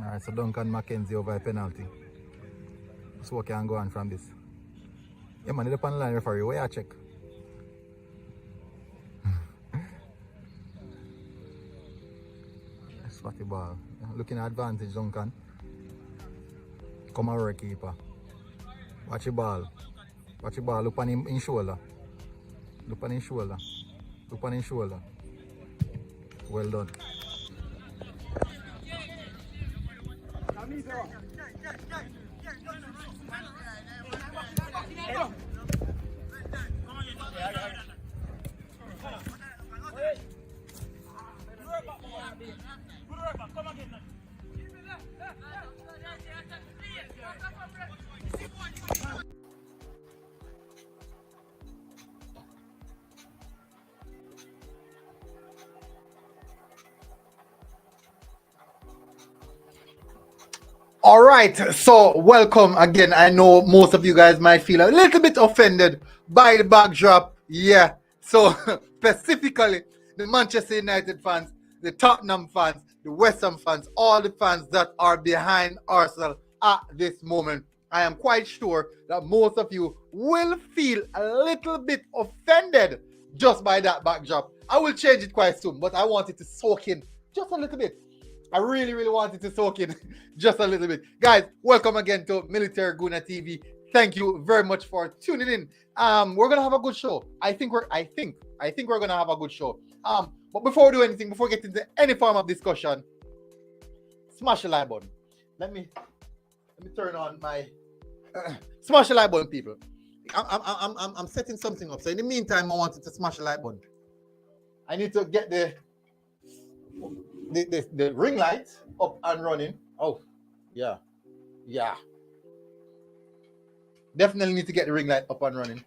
Alright, so Duncan McKenzie over a penalty. So what can go on from this? Yeah man, the line referee, where you check? Spotty ball. Looking at advantage, Duncan. Come over, keeper. Watch the ball. Watch the ball. Look on him in shoulder. Look on his shoulder. Look on his shoulder. Well done. All right, so welcome again. I know most of you guys might feel a little bit offended by the backdrop. Yeah, so specifically the Manchester United fans, the Tottenham fans, the West Ham fans, all the fans that are behind Arsenal at this moment. I am quite sure that most of you will feel a little bit offended just by that backdrop. I will change it quite soon, but I want it to soak in just a little bit. I really wanted to soak in just a little bit. Guys, welcome again to Military Guna TV. Thank you very much for tuning in. We're gonna have a good show. I think we're gonna have a good show. But before we do anything, before we get into any form of discussion, smash the like button. Let me turn on my smash the like button, people. I'm setting something up. So in the meantime, I wanted to smash the like button. I need to get the ring light up and running. Oh, yeah. Definitely need to get the ring light up and running.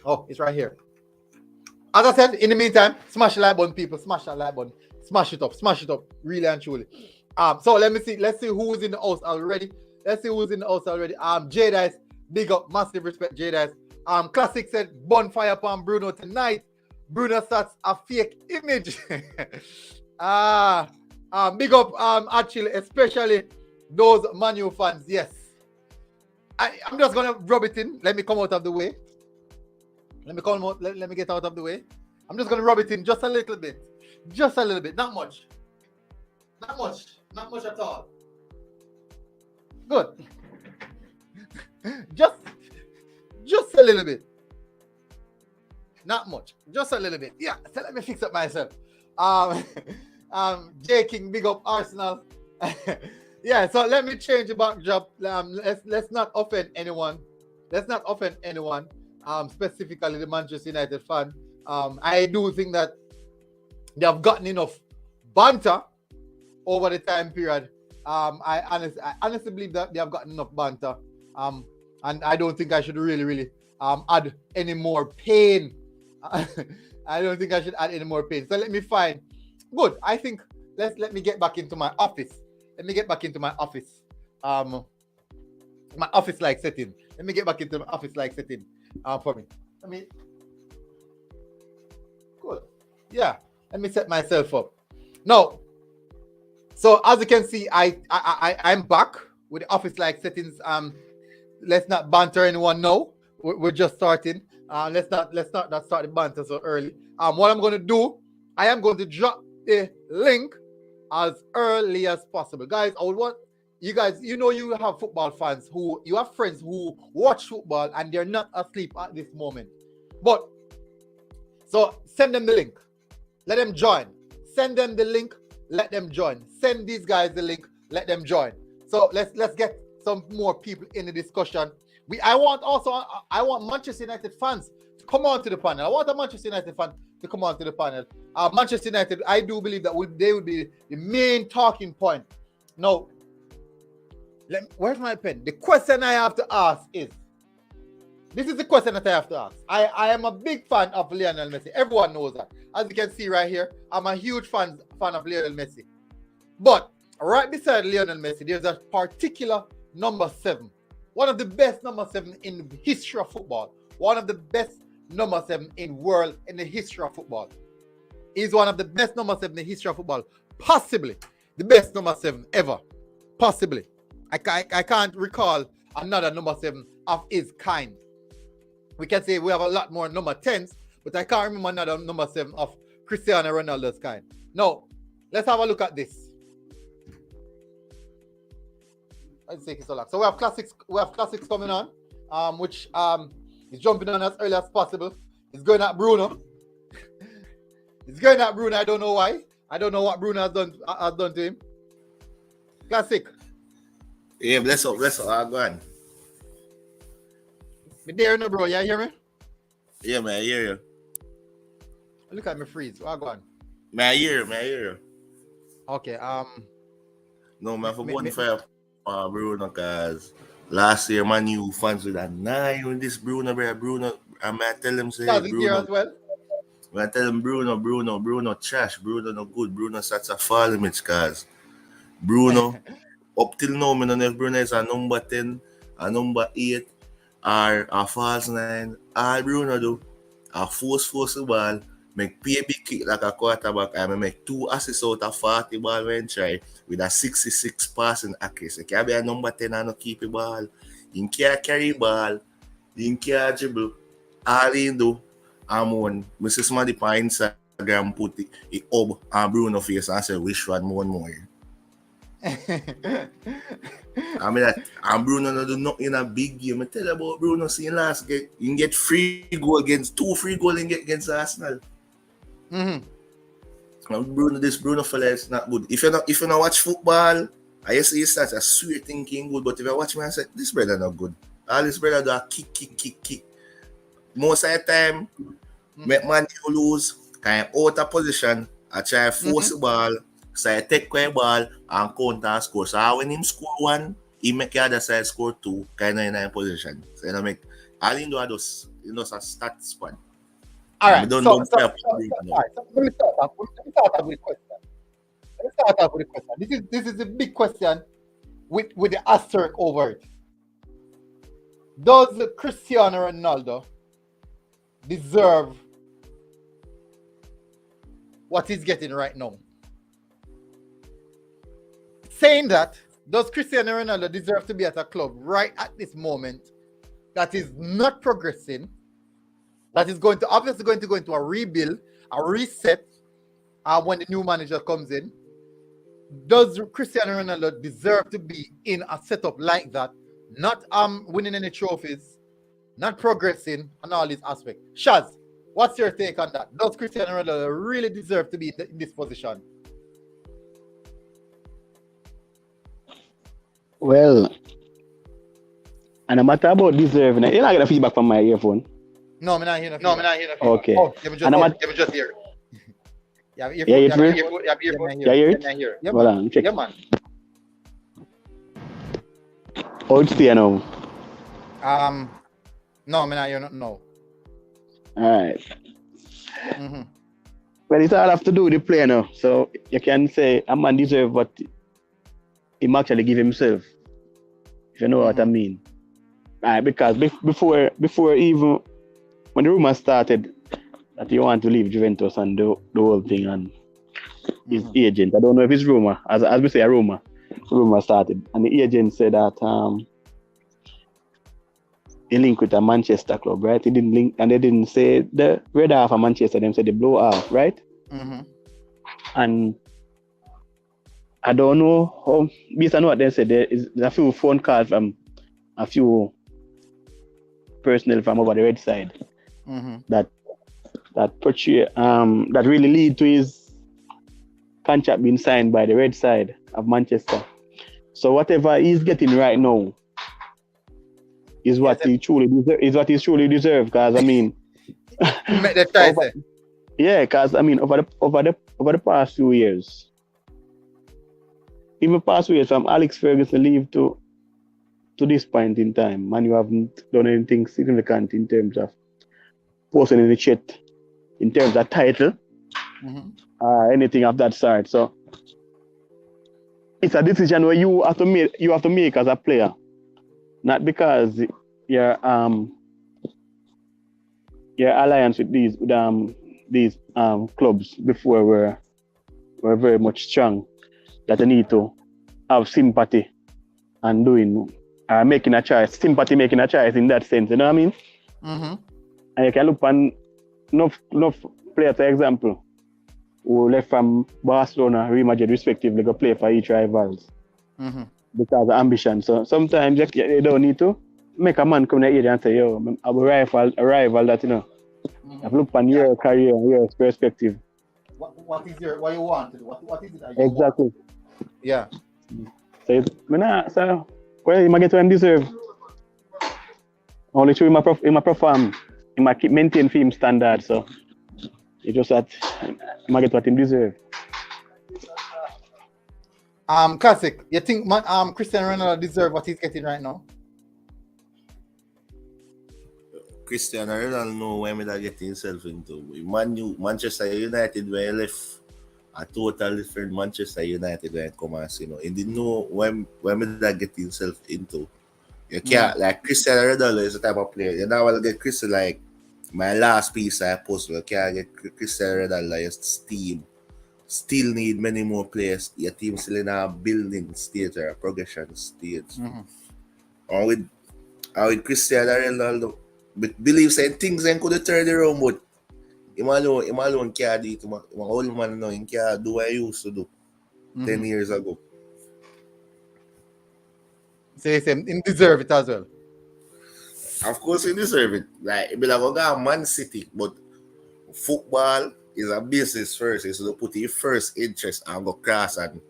Oh, it's right here. As I said, in the meantime, smash the like button, people. Smash that like button. Smash it up, really and truly. So let's see who's in the house already. J-Dice, big up, massive respect, J-Dice. Classic said, bonfire upon Bruno tonight. Bruno starts a fake image. Big up, actually, especially those Manu fans. Yes, I'm just gonna rub it in. Let me come out of the way. Let me get out of the way. I'm just gonna rub it in just a little bit, not much at all. Good. just a little bit, not much, just a little bit. Yeah. So let me fix up myself. J King, big up Arsenal. Yeah, so let me change the backdrop. Let's not offend anyone. Specifically the Manchester United fan. I do think that they have gotten enough banter over the time period. I honestly believe that they have gotten enough banter. And I don't think I should really add any more pain. I don't think I should add any more pain. So let me find. Good. I think let me get back into my office. My office-like setting. Let me get back into my office-like setting for me. Good. Yeah. Let me set myself up. Now, so as you can see, I'm back with the office-like settings. Let's not banter anyone now. We're just starting. Let's not start the banter so early. What I'm going to do, I am going to drop the link as early as possible. Guys, I would want you guys, you have football fans you have friends who watch football and they're not asleep at this moment. But, so send them the link. Let them join. Send them the link. Let them join. Send these guys the link. Let them join. So let's get some more people in the discussion. I want Manchester United fans to come on to the panel. I want a Manchester United fan to come on to the panel. Manchester United, I do believe that they would be the main talking point. Now, where's my pen? The question I have to ask is, this is the question that I have to ask. I am a big fan of Lionel Messi. Everyone knows that. As you can see right here, I'm a huge fan of Lionel Messi. But right beside Lionel Messi, there's a particular number 7. One of the best number 7 in the history of football. One of the best number 7 in the history of football. He's one of the best number 7 in the history of football. Possibly the best number 7 ever, possibly. I can't recall another number 7 of his kind. We can say we have a lot more number 10s, but I can't remember another number 7 of Cristiano Ronaldo's kind. Now, let's have a look at this. Let's take it so long. So we have classics coming on, which is jumping on as early as possible. It's going at Bruno. It's going at Bruno. I don't know why. I don't know what Bruno has done to him. Classic. Yeah, bless up. Go on. Me there, no, bro. You hear me? Yeah, man, I hear you. Look at me freeze. Go on. Man, I hear you. Okay. No, man, for one fair, Bruno, because last year, man, you fans with a 9 with this Bruno, I might tell him, say, Bruno. As well. I tell him, Bruno trash, Bruno no good, Bruno starts a fall limits, cause Bruno, up till now, I don't know if Bruno is a number 10, a number 8, or a false 9. All Bruno do, a force the ball, make baby kick like a quarterback, and make 2 assists out of 40 ball when try, with a 66 passing accuracy. Can't be a number 10 and not keep the ball. You can't carry ball, you can't dribble. All he do, when Mr. Somebody on Instagram put it up on Bruno face and say, wish one more. I mean, and Bruno no do nothing in a big game. I tell you about Bruno seeing last game. You can get 2 free goals against Arsenal. And Bruno fella is not good. If you not watch football, I see starts a sweet thinking good, but if you watch me, I say, this brother not good. All this brother do a kick. Most of the time, make man lose, kind of out of position, I try to force the ball, so I take the ball and counter and score. So when him score 1, he make the other side score 2, kind of in a position. So you know, make all he do is just a stats span. All right. So let me start off with a question. This is a big question with the asterisk over it. Does Cristiano Ronaldo deserve what he's getting right now? Saying that, does Cristiano Ronaldo deserve to be at a club right at this moment that is not progressing, that is obviously going to go into a rebuild, a reset when the new manager comes in? Does Cristiano Ronaldo deserve to be in a setup like that, not winning any trophies, not progressing on all these aspects? Shaz, what's your take on that? Does Cristiano Ronaldo really deserve to be in this position? Well, and no matter about deserving, you're not getting feedback from my earphone. No, I'm not hearing feedback. Okay. Oh, you just hear. Yeah, you hear it? Yeah, hold on, check. Yeah, man. How it's there now? No, I'm not hearing. No. Alright. Well, it's all have to do with the player now. So you can say a man deserve what he actually give himself. If you know what I mean. Right, because before even when the rumor started that he want to leave Juventus and the whole thing and his agent, I don't know if it's rumor, as we say a rumor started, and the agent said that he linked with a Manchester club, right? He didn't link, and they didn't say the red half of Manchester, they said the blue half, right? And I don't know how, based on what they said, there's a few phone calls from a few personnel from over the red side that portray that really lead to his contract being signed by the red side of Manchester. So whatever he's getting right now is what he truly deserves. Because I mean, because I mean over the past few years, even past few years from Alex Ferguson leave to this point in time, and you haven't done anything significant in terms of posting in the chat, in terms of title, anything of that sort. So it's a decision where you have to make as a player, not because your alliance with these clubs before were very much strong. that you need to have sympathy and making a choice, sympathy making a choice in that sense, you know what I mean? Mm-hmm. And you can look on enough players, for example, who left from Barcelona, Real Madrid, respectively, go play for each rivals because of ambition. So sometimes you don't need to make a man come in the area and say, yo, I'm a rival that, you know, I've looked on your career and your perspective. What you want to do? What is it that you exactly want? Yeah. So well, you might get what I deserve. Only through my perform, you might keep maintain film standard. So you just that you might get what him deserve. Classic. You think Cristiano Ronaldo deserve what he's getting right now? Cristiano Ronaldo know where me that get himself into. Manchester United where he left a total different Manchester United when come and see, you know. He didn't know where me that get himself into. You can't like Cristiano Ronaldo is the type of player. You now will get Cristiano like my last piece I posted. You can't get Cristiano Ronaldo just team. Still need many more players. Your team still in a building stage or a progression stage. Or with Cristiano Ronaldo. But believe saying things ain't could turn around, but him alone can't do it. My old man now, he can't do what I used to do 10 years ago. So he said he deserve it as well. Of course he deserve it. Like it be like go Man City, but football is a business first. It's to put your first interest and go cross and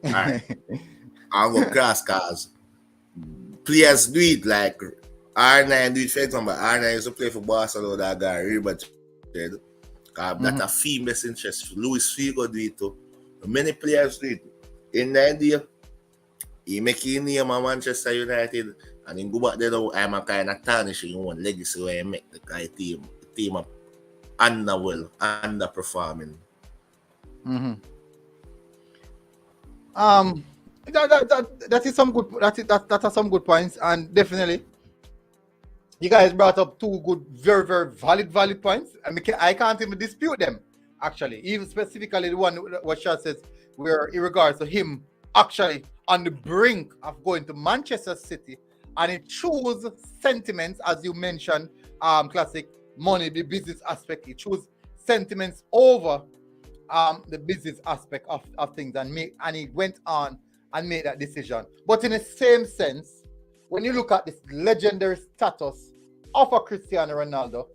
go cross cars. Players do it like R9 do it for example. R9 used to play for Barcelona that guy, Real Madrid. That's a fee best interest. Luis Figo do it too. Many players do it. In the idea, he make his name at Manchester United and he go back there now, I'm a kind of tarnishing one legacy where he make the guy team up underperforming. That is some good. That are some good points, and definitely, you guys brought up two good, very, very valid points. I can't even dispute them. Actually, even specifically the one what Shah says, where in regards to him actually on the brink of going to Manchester City, and it chose sentiments as you mentioned, classic money, the business aspect. It chose sentiments over the business aspect of things, and he went on and made that decision. But in the same sense, when you look at this legendary status of a Cristiano Ronaldo,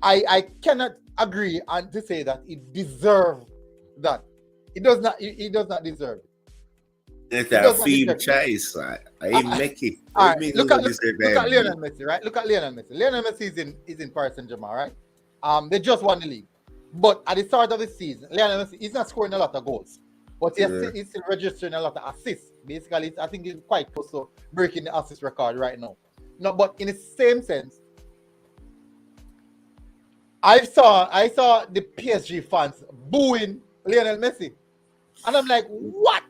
I cannot agree and to say that he deserves that. He does not deserve it. It's a field choice. I make it. All right, look at Lionel Messi, right? Look at Lionel Messi. Lionel Messi is in Paris Saint-Germain, right? They just won the league. But at the start of the season, Lionel Messi, he's not scoring a lot of goals. But he's still registering a lot of assists. Basically, I think he's quite close to breaking the assist record right now. No, but in the same sense, I saw the PSG fans booing Lionel Messi. And I'm like, what?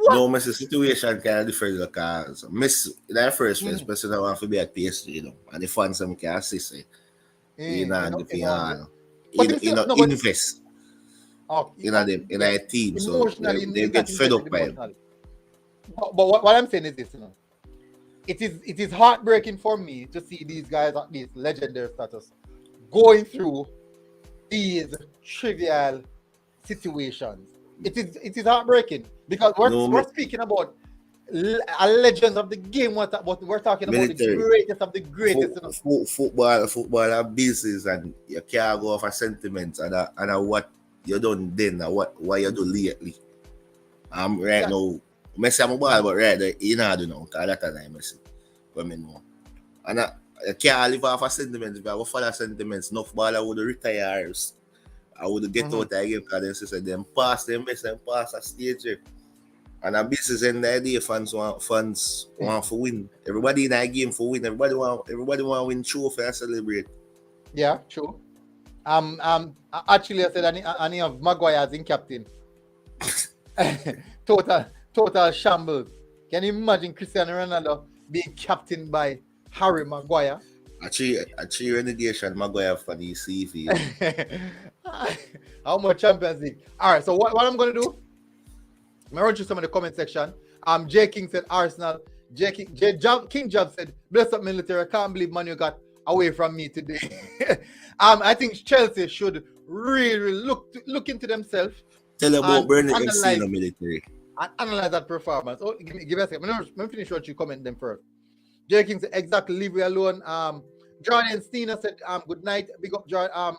What? No, Messi situation kind of different because Messi, in that first place, especially want to be at PSG, you know, and the fans them can assist it. You know, invest in a team, so they get fed up by him. But what I'm saying is this, you know, it is heartbreaking for me to see these guys at this legendary status going through these trivial situations. It is heartbreaking because we're speaking about a legend of the game. We're talking about the greatest of the greatest. Football and business, and you can't go off a sentiment and what you done then and what you do lately. Right now, Messi I'm a ball, but right there, you know, because that time Messi, but me know. And I can't live off a sentiment. If I go follow sentiments, enough ball I would retire. I would get out again because they said them pass them best and pass a stage. And a business in the idea fans want to win. Everybody in that game for win. Everybody want to win trophy and celebrate. Yeah, true. Actually I said any of Maguire as in captain. Total shambles. Can you imagine Cristiano Ronaldo being captained by Harry Maguire? Achieve relegation Maguire for the CV. How much Champions League? All right, so what I'm going to do, I run through some of the comment section. J King said Arsenal. King Job said, bless up military. I can't believe Manu got away from me today. I think Chelsea should really look into themselves. Tell about Burnley FC analyze, in the military. And analyze that performance. Oh, give me a second. Let me finish what you comment them first. J King said, exactly, leave me alone. Jordan Stina said, good night. Big up Jordan.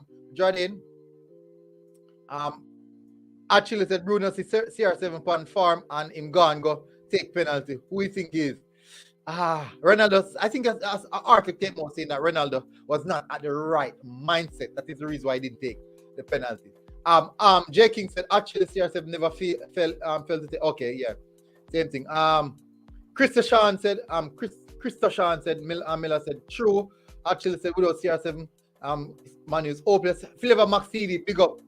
Actually said Bruno see CR7 pound farm and him gone go take penalty. Who you think is? Ronaldo, I think as Arthur came out saying that Ronaldo was not at the right mindset. That is the reason why he didn't take the penalty. J King said actually CR7 never felt to say okay, yeah. Same thing. Krista Sean said Miller said true. Actually said without CR7 Manu is hopeless. Flavor Max TV, big up.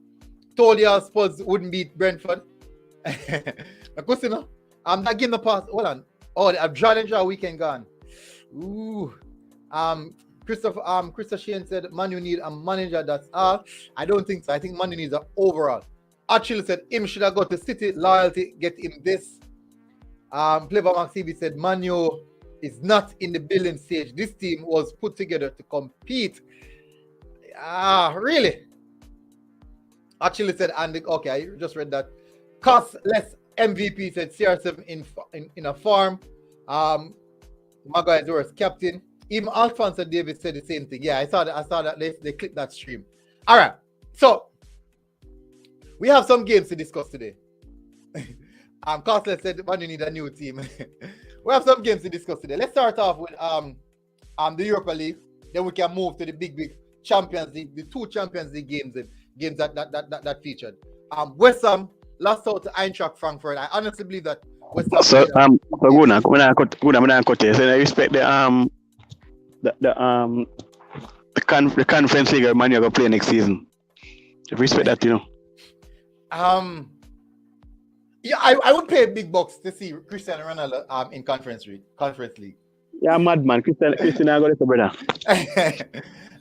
Told you Spurs wouldn't beat Brentford. Because you know, that game the pass. Hold on. Oh, the draw weekend gone. Ooh. Christopher Shane said Manu need a manager, that's all. I don't think so. I think Manu needs an overall. Actually said him should have got to City loyalty, get him this. Flavor Max TV said Manu is not in the building stage. This team was put together to compete. Really? Actually said Andy, okay, I just read that. Cost less MVP said CR7 in a farm. Maguire was captain. Even Alphonso Davis said the same thing. Yeah, I saw that they clipped that stream. All right. So we have some games to discuss today. Costless said man, you need a new team. We have some games to discuss today. Let's start off with the Europa League. Then we can move to the big Champions League, the two Champions League games that featured. West Ham lost out to Eintracht Frankfurt. I honestly believe that West Ham. So good now. So I respect the Conference League man you're gonna play next season. I respect that, you know. Yeah, I would pay big bucks to see Cristiano Ronaldo in Conference League. Yeah, madman. Cristiano got it, brother.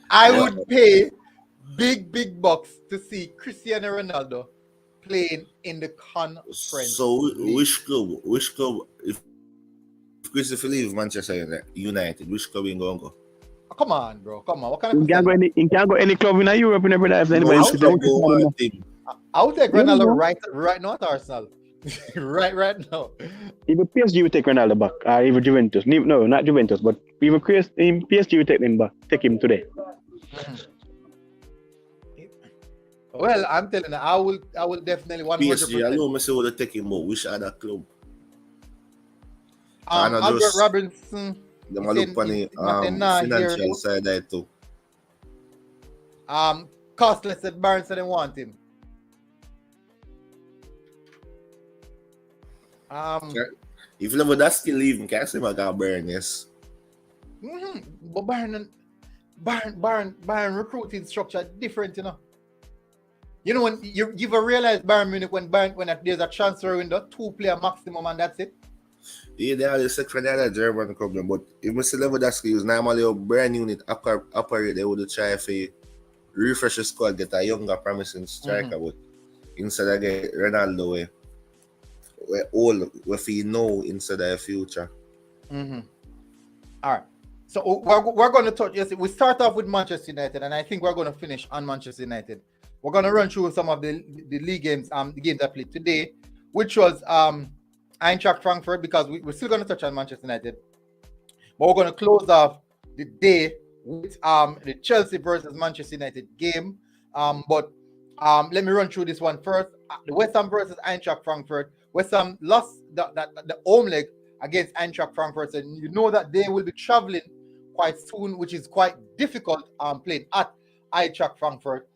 I would pay big bucks to see Cristiano Ronaldo playing in the Conference. So which club if Christopher leave Manchester United, which club you gonna go? Oh, come on, bro. Come on. What kind of you can't go any club in Europe in every life. Anybody I would take Ronaldo right now at Arsenal. right now. Even PSG will take Ronaldo back. Even Juventus. No, not Juventus, but even PSG will take him back. Take him today. Well, I'm telling you, I will definitely 100%. PSG, I know I say what they take him, but which other club? Albert Robinson. Them look on the financial side there too. Costless said Barnes said they want him. If Lewandowski leave, can't say I got Bayern, yes. But Bayern recruiting structure different, you know. You know when you've realized Bayern Munich when there's a transfer window, 2-player maximum and that's it. Yeah, they are the section of the German problem, but if Mr. Lewandowski is normally a brand unit operate, they would try to refresh the squad, get a younger promising striker, but instead of get Ronaldo we're all if you know instead of the future. All right. So we're going to touch. Yes, we start off with Manchester United, and I think we're going to finish on Manchester United. We're going to run through some of the league games, the games that played today, which was Eintracht Frankfurt, because we're still going to touch on Manchester United, but we're going to close off the day with the Chelsea versus Manchester United game. But let me run through this one first. The West Ham versus Eintracht Frankfurt. West Ham lost the home leg against Eintracht Frankfurt, and you know that they will be traveling quite soon, which is quite difficult playing at Eintracht Frankfurt.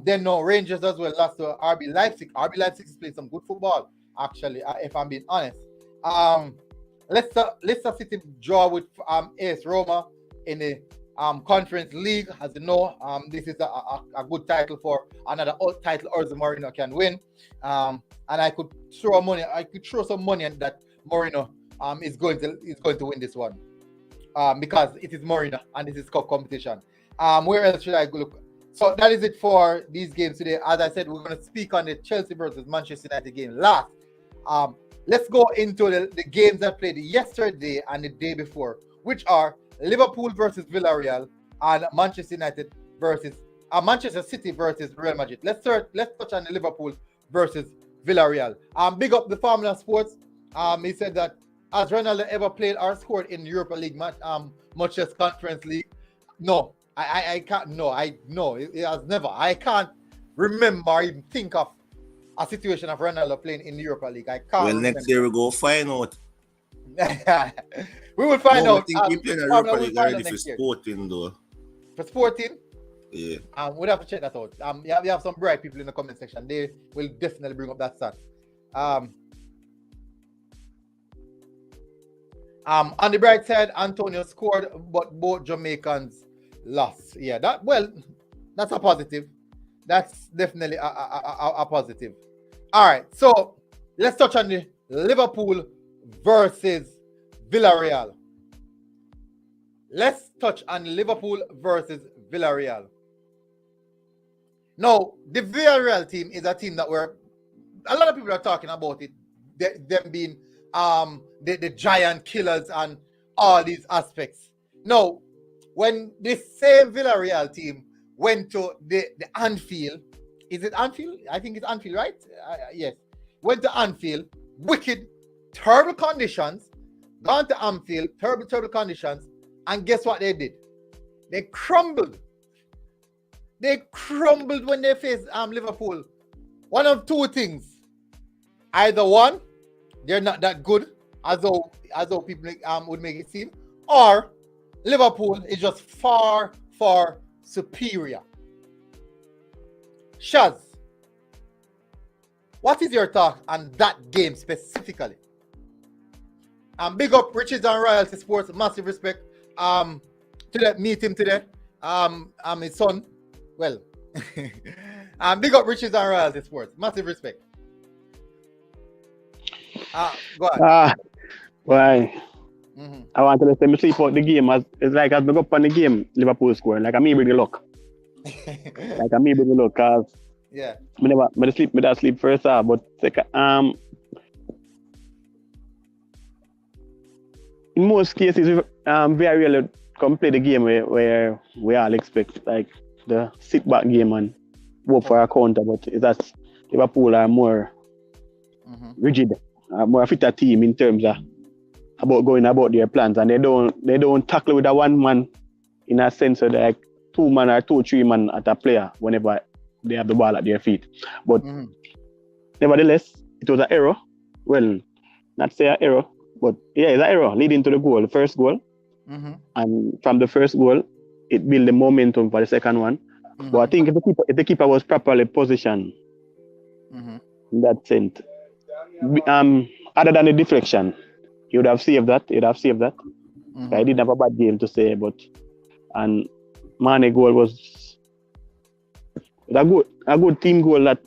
Then no, Rangers as well lost to RB Leipzig. RB Leipzig is playing some good football, actually, if I'm being honest. Leicester City draw with AS Roma in the Conference League. As you know, this is a good title for another title Jose Mourinho can win. And I could throw some money on that Mourinho is going to win this one. Because it is Mourinho and this is cup competition. Where else should I go look? So that is it for these games today. As I said, we're going to speak on the Chelsea versus Manchester United game last. Let's go into the games that played yesterday and the day before, which are Liverpool versus Villarreal and Manchester City versus Real Madrid. Let's touch on the Liverpool versus Villarreal. Big up the Formula Sports. He said that has Ronaldo ever played or scored in Europa League match, much as Conference League? No, I can't. No, it has never. I can't remember or even think of a situation of Ronaldo playing in the Europa League. I can't. Well, next year we go find out. We will find out. I think we playing a Europa League already for Sporting though. For Sporting? Yeah. We'll have to check that out. We have some bright people in the comment section. They will definitely bring up that stat. On the bright side, Antonio scored, but both Jamaicans lost. Yeah, that's a positive. That's definitely a positive. All right, so let's touch on the Liverpool versus Villarreal. Let's touch on Liverpool versus Villarreal. Now, the Villarreal team is a team that a lot of people are talking about it, them being the giant killers and all these aspects. Now, when this same Villarreal team went to the Anfield, is it Anfield? I think it's Anfield, right? Yes. Went to Anfield, wicked, terrible conditions, gone to Anfield, terrible conditions, and guess what they did? They crumbled. They crumbled when they faced Liverpool. One of two things. Either one, they're not that good, as though people would make it seem, or Liverpool is just far superior. Shaz, what is your thought on that game specifically? Big up Riches and Royalty Sports, massive respect to meet him today. His son. Well, big up Riches and Royalty Sports, massive respect. Go ahead. Why? Mm-hmm. I want to let them sleep out the game. It's like as we go up on the game, Liverpool scoring. Like me bring the luck. Cause yeah. Me sleep first half, but second in most cases very rarely come play the game where we all expect like the sit back game and hope for a counter, but it's that Liverpool are more rigid, more fitter team in terms of about going about their plans, and they don't tackle with a one man in a sense of like 2 man or 2-3 man at a player whenever they have the ball at their feet. But nevertheless, it was an error. Well, not say an error, but yeah, it's an error leading to the goal, the first goal. And from the first goal, it built the momentum for the second one. But I think if the keeper was properly positioned in that sense, other than the deflection, he would have saved that. I didn't have a bad game to say, and Mane goal was a good team goal that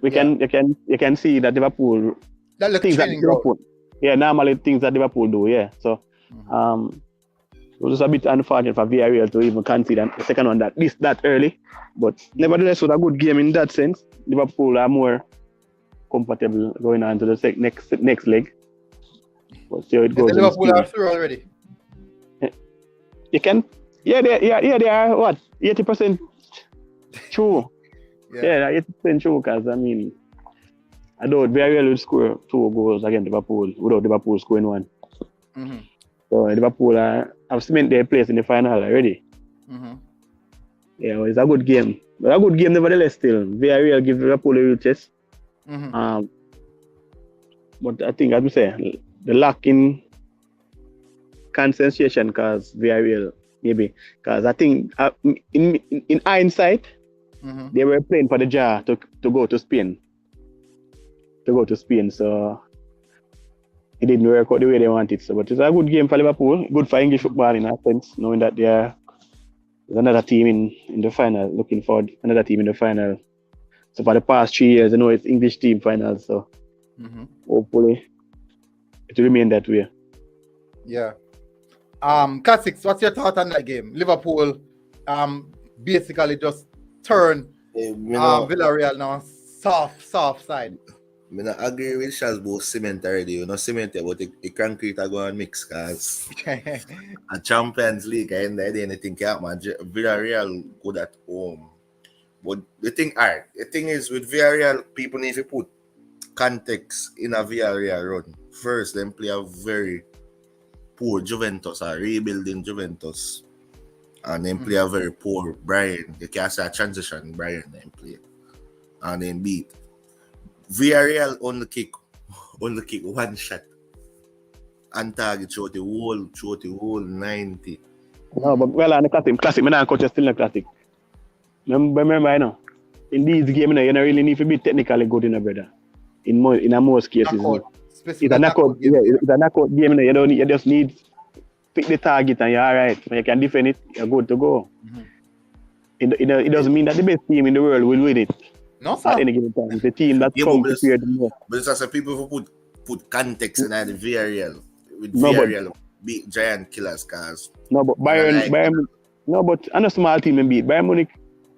you can see that Liverpool normally things that Liverpool do, yeah. So it was a bit unfortunate for Villarreal to even concede the second one that early, but nevertheless it was a good game in that sense. Liverpool are more comfortable going on to the next leg. But see how it goes. Liverpool are through already. You can, they are what 80% true. Yeah, 80% true. Because I mean, I doubt Villarreal will score 2 goals against Liverpool without Liverpool scoring 1. So Liverpool have cemented their place in the final already. Yeah, well, it's a good game, but a good game nevertheless. Still, Villarreal give Liverpool a real chance. But I think, as we say, the lack in concentration cause Villarreal maybe. Because I think in hindsight, they were playing for the jar to go to Spain. So it didn't work out the way they wanted. So, but it's a good game for Liverpool. Good for English football in a sense, knowing that there's another team in the final. Looking forward another team in the final. So for the past 3 years, I know it's English team finals. So hopefully it will remain that way. Yeah. Classics, what's your thought on that game? Liverpool basically just turned Villarreal now soft side. I not agree with Shaz about cement already. You know, cement about the concrete are going to mix because a Champions League and anything can happen. Villarreal good at home. But the thing, alright, the thing is with Villarreal, people need to put context in a Villarreal run. First, them play a very poor Juventus, a rebuilding Juventus. And then play a very poor Brian. You can't say a transition Brian then play. And then beat. Villarreal on the kick one shot. And target throughout the whole 90. No, but well, on the classic, me not coach still in the classic. Remember, I know. In these games, you don't really need to be technically good, brother. In most cases, it's a knockout. Yeah, it's a knockout game. You just need pick the target and you're all right. When you can defend it, you're good to go. It doesn't mean that the best team in the world will win it. No, sir. At any given time, it's a team that's prepared more. But it's also people who put context in the Villarreal. With Villarreal beat giant killers, cause no, but Bayern. No, but I'm a small team and beat Bayern Munich.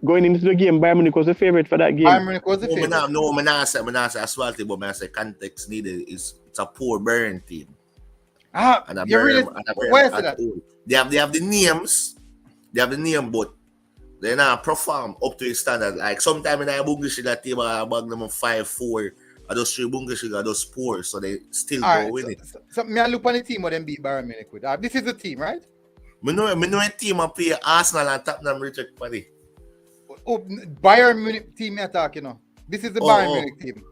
Going into the game, Bayern Munich was the favorite for that game. Bayern Munich was the favorite. No, I'm not say assaulted, but I say context needed. It's a poor Bayern team. You really? Why is that? They have the names. They have the name, but they not perform up to the standard. Like sometimes in a Bungish that team I bag them 5-4. I just 3 Bungish I just poor, so they still go win it. So me I look on the team what them beat Bayern Munich with. This is the team, right? Me know a team I play Arsenal and Tottenham Richard Paddy. Oh, Bayern Munich team me talking now. This is the Bayern Munich team.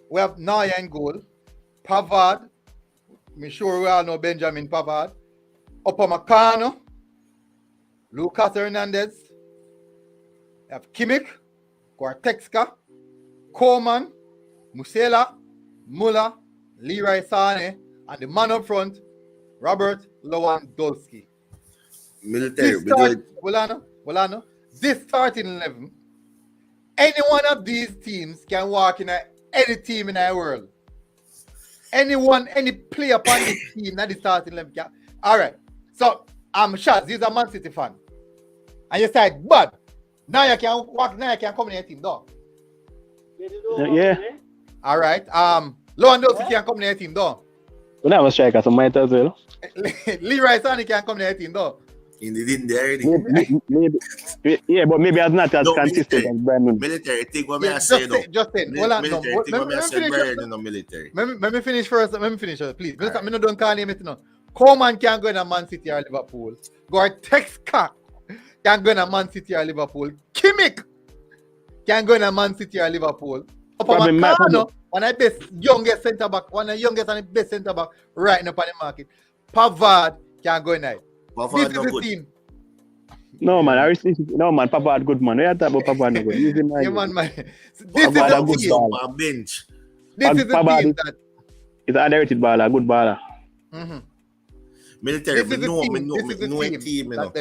We have Neuer in goal, Pavard. I'm sure we all know Benjamin Pavard. Upamecano, Lucas Hernandez. We have Kimmich, Goretzka, Koeman, Musiala, Muller, Leroy Sané, and the man up front, Robert Lewandowski. Military. Volano. This starting 11, any one of these teams can walk in any team in the world. Any player upon this team that is starting 11 can. All right. So I'm Shaz. He's a Man City fan. And you said, but now you can walk. Now you can come in your team, though. Yeah. All right. Lewandowski can come in your team, though. Well, that was striker, so might as well. Leroy Sané can come in your team, though. Maybe, yeah, but maybe it's not as consistent as Bayern Munich. Military, think what I say though. Justin, military, think what I say Bayern in the military. Let me finish first, please. Right. Me don't call him it now. Koeman can go in a Man City or Liverpool. Goretzka can go in a Man City or Liverpool. Kimmich can go in a Man City or Liverpool. Upamecano, one of the best youngest centre back, one of the youngest and the best centre back right now on the market. Pavard can go in there. This is the team. No man, Pavard good man. Yeah, talk about Pavard no good. Yeah, man. This is the team. Bench. This is the team that it's an underrated baller, good baller. Military, me know a team, you know.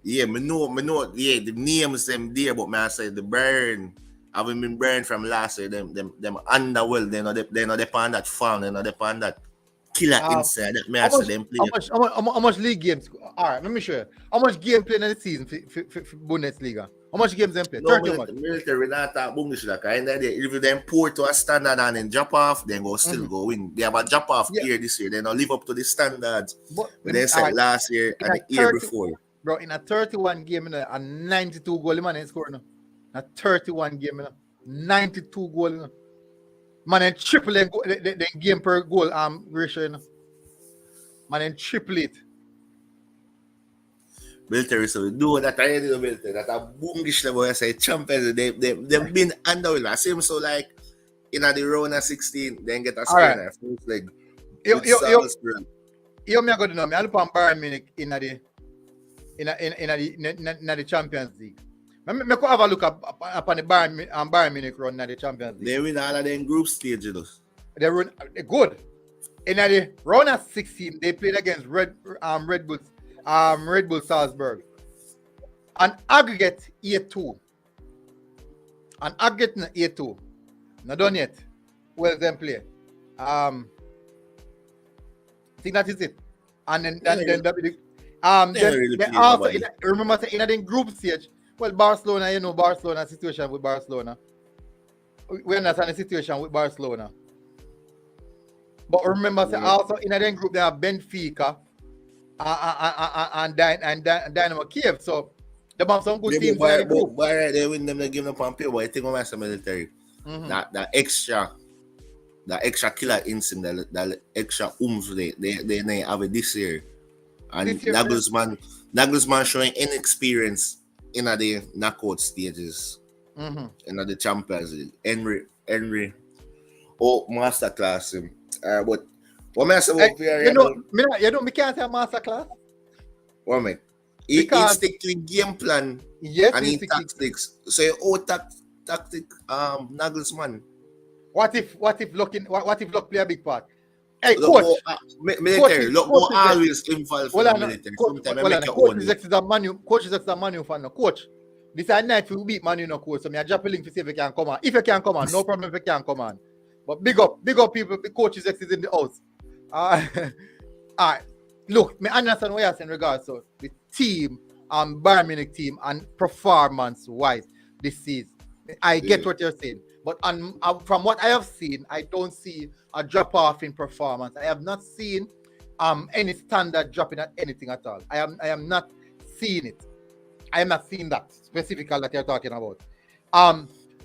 Yeah, me know. Yeah, the names them there, but I say the Bayern. Having been burned from last year, them underwell. They know depend that farm. They know depend that killer inside. That me say them play. How much league games? All right, let me show you. How much game played in the season for Bundesliga? How much games them play? No, military not talk Bundesliga. If they pour to a standard and then drop off, then still go win. They have a drop off here this year. They don't live up to the standards. But they said last year and the year before. Bro, in a 31 game, a 92 goal man scored now. A 31 game, 92 goal. Man, and triple the game per goal ratio. Man, and triple it. Military, so we do that already, the military. That a boongish level, I say champions. They've been underwhelmed. I see them so like in the round of 16, then get a score first leg. You me go to know me. I look on Bayern Munich in the Champions League. Me could have a look upon the Bayern Munich run in the Champions League. They win all of them group stages. They run good. In the round of 16, they played against Red Bull Salzburg. An aggregate 8-2. An aggregate 8-2. Not done yet. Well, them play. I think that is it. And then also remember in the group stage. Well, Barcelona, Barcelona situation with Barcelona. we understand the situation with Barcelona. But remember, also in that group they have Benfica and Dynamo Kiev. So they have some good teams in the group. But right, they win them, they give them on paper. But I think I'm some military. That extra killer instinct, that extra oomph they have it this year. And Nagelsmann showing inexperience in the knockout stages, in the Champions League. Henry, masterclass him. But what I say about me can't say masterclass. What mate? He stick to a game plan. Yes, and he tactics. So tactic Nagelsmann. What if luck play a big part? Hey, coach. Military. Look, always involved in the military. Coach is a Manu fan. Coach, this is a night we beat Manu, no coach. So I drop a link to see if you can come on. If you can come on, no problem if you can come on. But big up people. The coach is in the house. Alright. Look, me understand what you're saying in regards to the team, Bayern Munich team, and performance-wise this season. I get what you're saying. But from what I have seen, I don't see a drop-off in performance. I have not seen any standard dropping at anything at all. I am not seeing it. I am not seeing that specifically that you're talking about.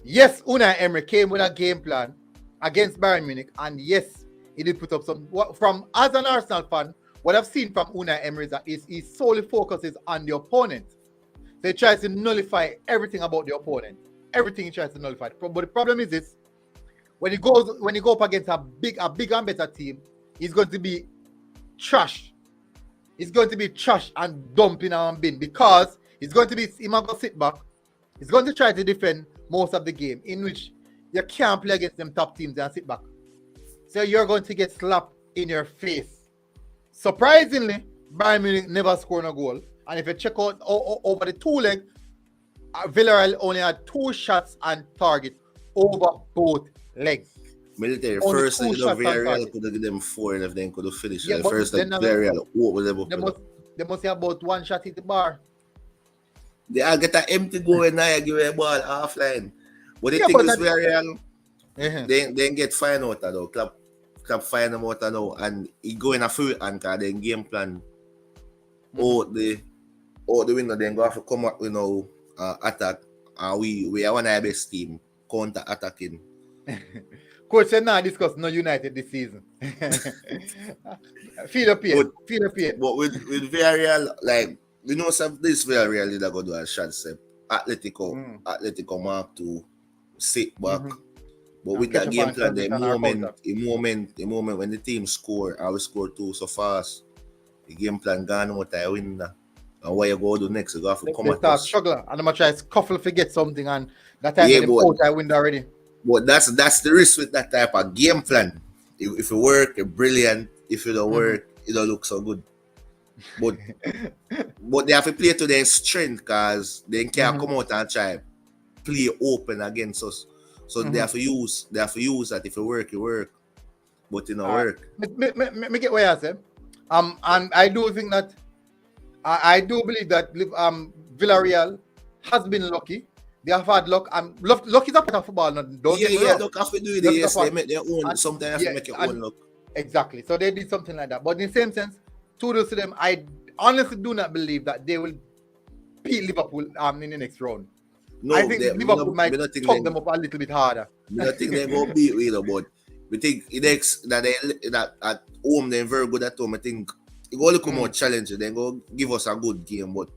Yes, Unai Emery came with a game plan against Bayern Munich, and yes, he did put up some. From as an Arsenal fan, what I've seen from Unai Emery is he solely focuses on the opponent. So he tries to nullify everything about the opponent. Everything he tries to nullify. But the problem is this: when he go up against a big and better team, he's going to be trashed. He's going to be trashed and dumped in our bin because he might go sit back. He's going to try to defend most of the game, in which you can't play against them top teams and sit back. So you're going to get slapped in your face. Surprisingly, Bayern Munich never scored a goal. And if you check out over the two leg, Villarreal only had 2 shots on target over both legs. Military first, Villarreal could have given them 4 and if they could have finished. Yeah, the first, Villarreal, they must have about 1 shot at the bar. They all get an empty goal and now give a ball offline. But the thing is, Villarreal, they get fine out though. Club fine them out now, and he go in a full anchor, then game plan. The winner, then go have to come up with attack. And we are one of the best team counter attacking. Coach said now discuss no United this season. Feel the pain. But with Villarreal, like we know some this Villarreal did go do a shot step. Atletico mark to sit back. But with that game plan, the moment when the team score, I will score 2 so fast. The game plan gone out, I win that. And what you go do next, you go have to come at us. Struggle, and I'm going to try to scuffle forget something, and that time I win already. But that's the risk with that type of game plan. If it work, it's brilliant. If it don't work, it don't look so good. But they have to play to their strength because they can't come out and try play open against us. So they have to use that. If it work, it work. But it don't work. Me get what you say. And I do think that I do believe that Villarreal has been lucky. They have had luck. Luck is a part of football. Luck have to do it. Yes, they make their own. Sometimes have to make your own luck. Exactly. So they did something like that. But in the same sense, kudos to them. I honestly do not believe that they will beat Liverpool in the next round. No, I think Liverpool might talk them up a little bit harder. I don't think they're going to beat either, but we think that at home they're very good at home. I think it's going to come out challenging. They're going to give us a good game, but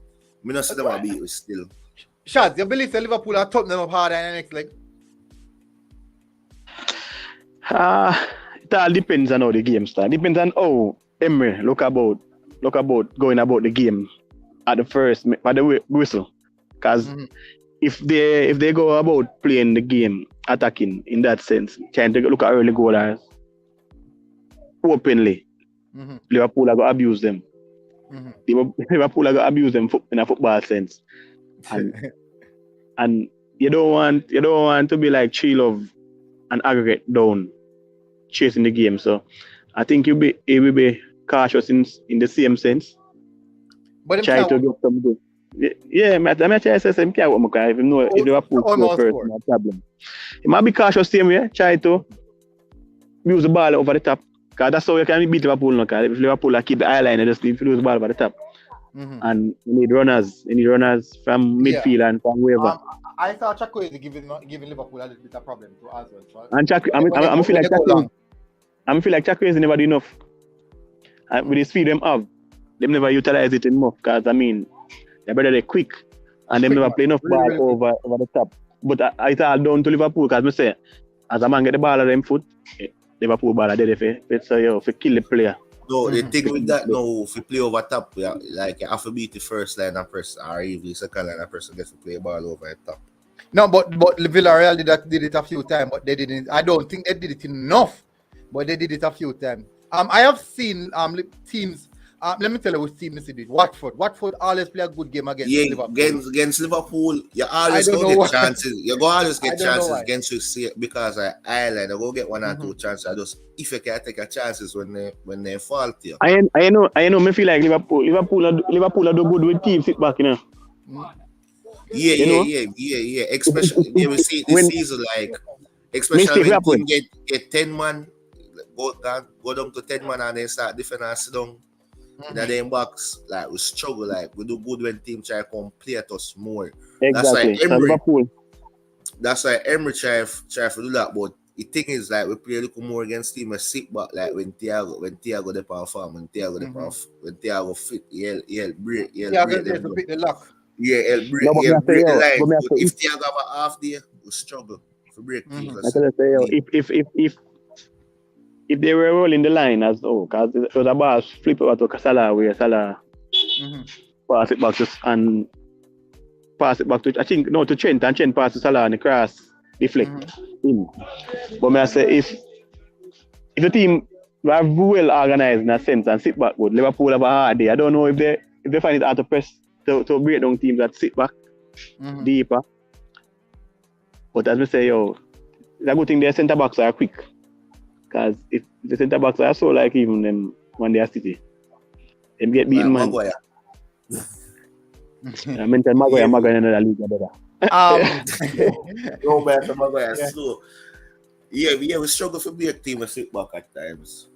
I don't see them a beat still. Shaz, you believe that Liverpool are talking them up harder in the next leg? It all depends on how the game starts. Depends on how Emery look about going about the game at the first at the whistle. Because if they go about playing the game, attacking in that sense, trying to look at early goalers openly, Liverpool are going to abuse them. Liverpool are going to abuse them in a football sense. And you don't want to be like Chilov and aggregate down chasing the game. So I think it will be cautious in the same sense. But try to get some good. Yeah, I'm trying to say some care what Mukai if you know if Liverpool score first, no problem. You might be cautious same way, try to use the ball over the top. Because that's how you can beat Liverpool now. Because if Liverpool keep the eye line and just lose the ball over the top. And you need runners from midfield and from wherever. I thought Thiago is giving Liverpool a little bit of problem to as well. And I feel like Thiago is never do enough. And with the speed them have, they never utilize it enough. Because they're better, they're quick, and they never play enough ball over the top. But it's all down to Liverpool. Because I say, as a man get the ball at them foot, Liverpool ball at dead if you kill the player. No, the thing with that now, if you play over top, you have to beat the first line and press, or even the second line and person gets to play ball over the top. No, but Villarreal did it a few times, but they didn't. I don't think they did it enough, but they did it a few times. I have seen teams. Let me tell you which team this did. Watford always play a good game against Liverpool. Against Liverpool, you always go get chances. You go always get chances against you because Ireland, you go get one or two chances. Just if you can take a chances when they fall to you. I know. Me feel like Liverpool are do good with teams sit back, you know. Yeah. Especially we see this season, like especially when team get 10 man, go down to 10 man and then start defending and sit down. In the box, like we struggle, like we do good when team try to come play at us more. Exactly. That's why Emery try to do that. But the thing is, like we play a little more against team and sit back, like when Thiago they perform, when Thiago fit, he'll break pick the lock. Yeah, he'll break the line. But if Thiago have a half day, we struggle to break teams. If they were rolling the line as because it was a ball flip over to Salah where Salah pass it back to Trent and Trent pass to Salah and the cross deflect in. But I say if the team were well organized in a sense and sit back good, Liverpool have a hard day. I don't know if they find it hard to press to break down teams that sit back deeper. But as we say, it's a good thing their centre backs are quick. Because if the centre backs are so like even them when they are City, them get beaten, man. Maguire. I mentioned Maguire in another league, brother. No better Maguire. Yeah. So we struggle for being a team and sit back at times.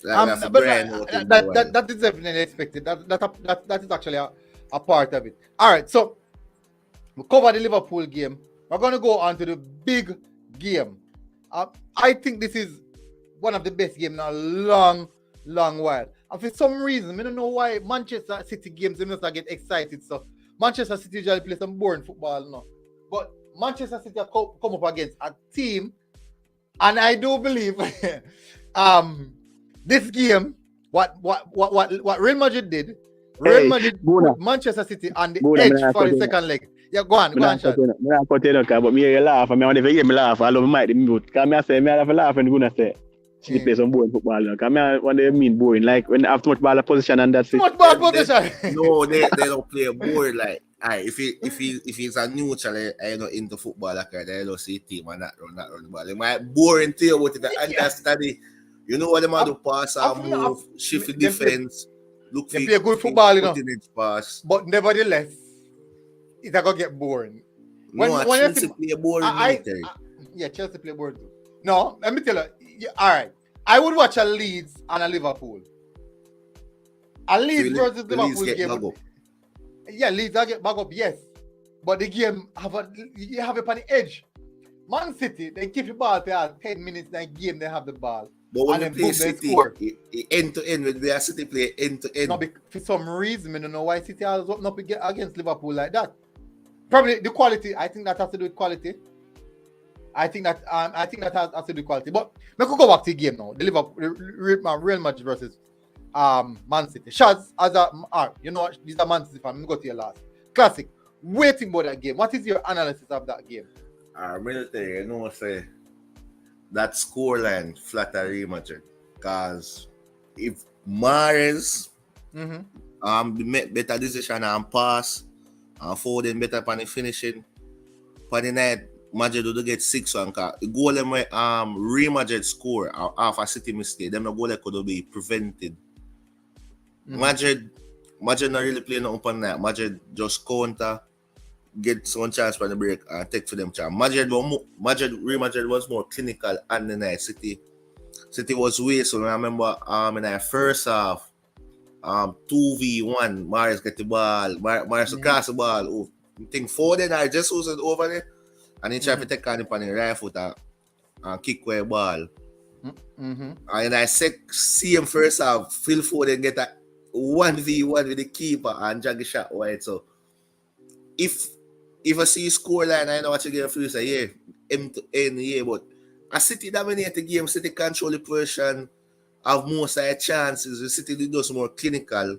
That is definitely expected. That is actually a part of it. All right, so we covered the Liverpool game. We're going to go on to the big game. I think this is one of the best games in a long while. And for some reason, I don't know why Manchester City games, they must get excited. So Manchester City usually play some boring football now. But Manchester City have come up against a team, and I do believe this game, what Real Madrid did, put Manchester City on the edge for the second leg. Yeah, go on, Sean. But me laugh. I want to get me laugh. I love my mute. Because I say, I have a laugh and gonna say, she plays some boring football. Because I want to mean boring. Like when they have too much ball position and that's it. Too much ball position. No, they don't play boring. Like, if he's a neutral, I know into football, like they don't see team and not run the ball. They might boring to you, but if you understand it, you know what they might do: pass and move, shift the defense. Look, they play good football, you know. Pass. But nevertheless, it's gonna get boring. When Chelsea play boring, Chelsea play boring too. No, let me tell you. All right, I would watch a Leeds and a Liverpool. A Leeds versus Liverpool game. Yeah, Leeds I get back up, yes. But the game you have it on the edge. Man City, they keep the ball there 10 minutes in the game, they have the ball. But when they play City, end to end, when they City play end to end. No, for some reason, I don't know why City has opened up against Liverpool like that. Probably the quality. I think that has to do with quality. I think that has to do with quality. But we could go back to the game now. The Real Madrid versus Man City. Shaz, you know what? These are Man City fans. Let me go to your last. Classic. Waiting about that game. What is your analysis of that game? I'm going to tell you, I know say that scoreline flatter Real Madrid. Because if Mahrez make better decision and pass and Foden better upon the finishing, for the night, Madrid will get 6-1. The goal Real Madrid score after a City mistake, them the goal that could be prevented. Madrid Madrid not really playing nothing on that. Madrid just counter, get some chance for the break and take for them chance. Real Madrid was more clinical and the night. City was way, so I remember in the first half, 2v1, Marius get the ball, Marius cross the ball. Oh, I think Foden I just was it over there and he tried to take on him on the right foot and kick away the ball. And I see him first half, Phil Foden get a 1v1 with the keeper and drag the shot wide. So if I see scoreline, I know what you get for you say, yeah, M to N, yeah, but a City dominate the game, City control the possession, have more side chances, the City do those more clinical.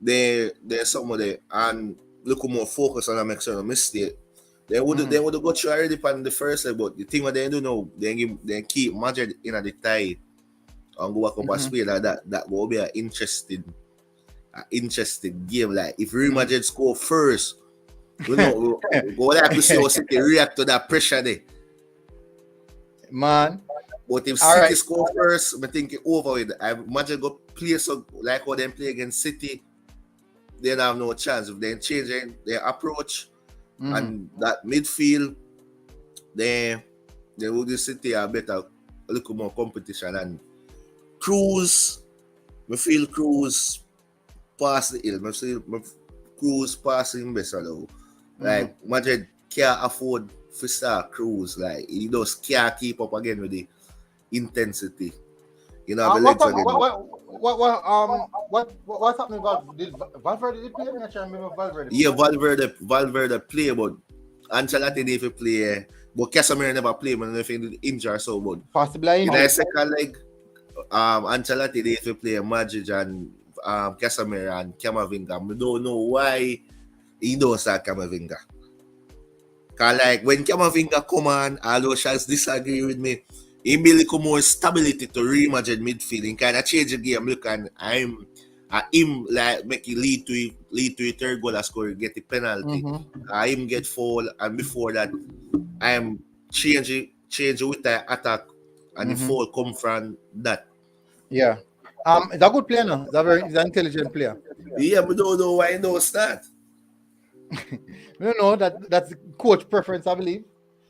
They're some of the and look more focused on a make sure no mistake. They would go through already on the first leg, but the thing what they do now, they keep Madrid in at the tie and go back up a speed like that will be an interesting game. Like if Real Madrid score first, we know go like to see how City react to that pressure there. Man. But if City score first, I think it over with. I imagine go play so like how they play against City, they don't have no chance. If they change their approach and that midfield, they will give City a better, a little more competition. And Cruz, I feel Cruz pass the hill. I feel Cruz passing better though. Like Madrid can't afford to start Cruz. Like he just can't keep up again with the intensity. You know, what's happening? Valverde did play? I'm trying to remember Valverde. Yeah, Valverde play, but Ancelotti didn't play. But Casemiro never played, but I don't know if he injured so. But possibly in the second leg, Ancelotti didn't play Madrid and Casemiro and Camavinga. I don't know why he don't start Camavinga. Cause like when Camavinga come on, although Charles disagree with me, he build little more stability to Real Madrid midfield. He kind of change the game. Look, and him like make it lead to a third goal and score, get the penalty. Him get foul, and before that, I am change with the attack, and the foul come from that. Yeah. It's a good player now. It's an intelligent player. Yeah, but don't know why he don't start. We don't know that's coach preference, I believe.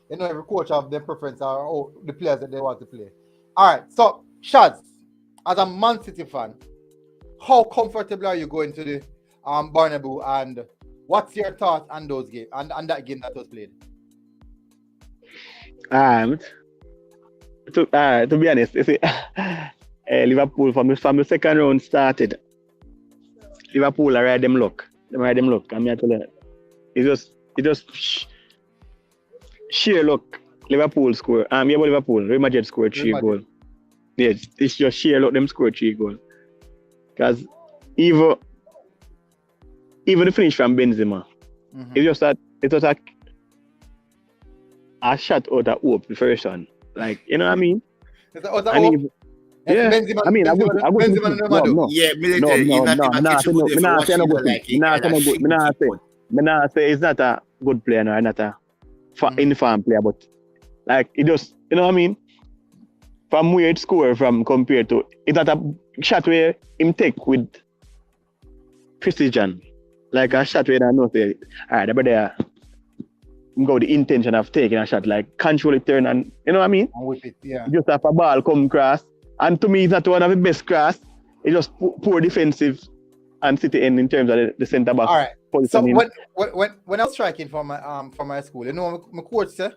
You know, every coach have their preference or the players that they want to play. All right, so Shads, as a Man City fan, how comfortable are you going to the Bernabeu, and what's your thoughts on those games and that game that was played? To be honest, you see, Liverpool from the second round started. Liverpool ride them luck. I'm here to tell you. It just sheer luck. Liverpool score. Real Madrid scored 3 goals. Yes, it's just sheer luck. Them scored 3 goals. Because even the finish from Benzema, it was a shot out of hope. The first one, like you know what I mean. It's out of hope. Yeah, Benzema, I mean, I would no. Yeah, I say it's not a good player, no, not a informed player, but like it just, you know what I mean? From where it score from compared to, it's not a shot where him take with precision, like a shot where I know say, alright, but there, go the intention of taking a shot, like control it, turn, and you know what I mean? And whip it, yeah. Just have a ball come cross, and to me, it's not one of the best cross. It's just poor defensive and City end in terms of the centre back. All right. So when I was striking for my school, you know, my coach said,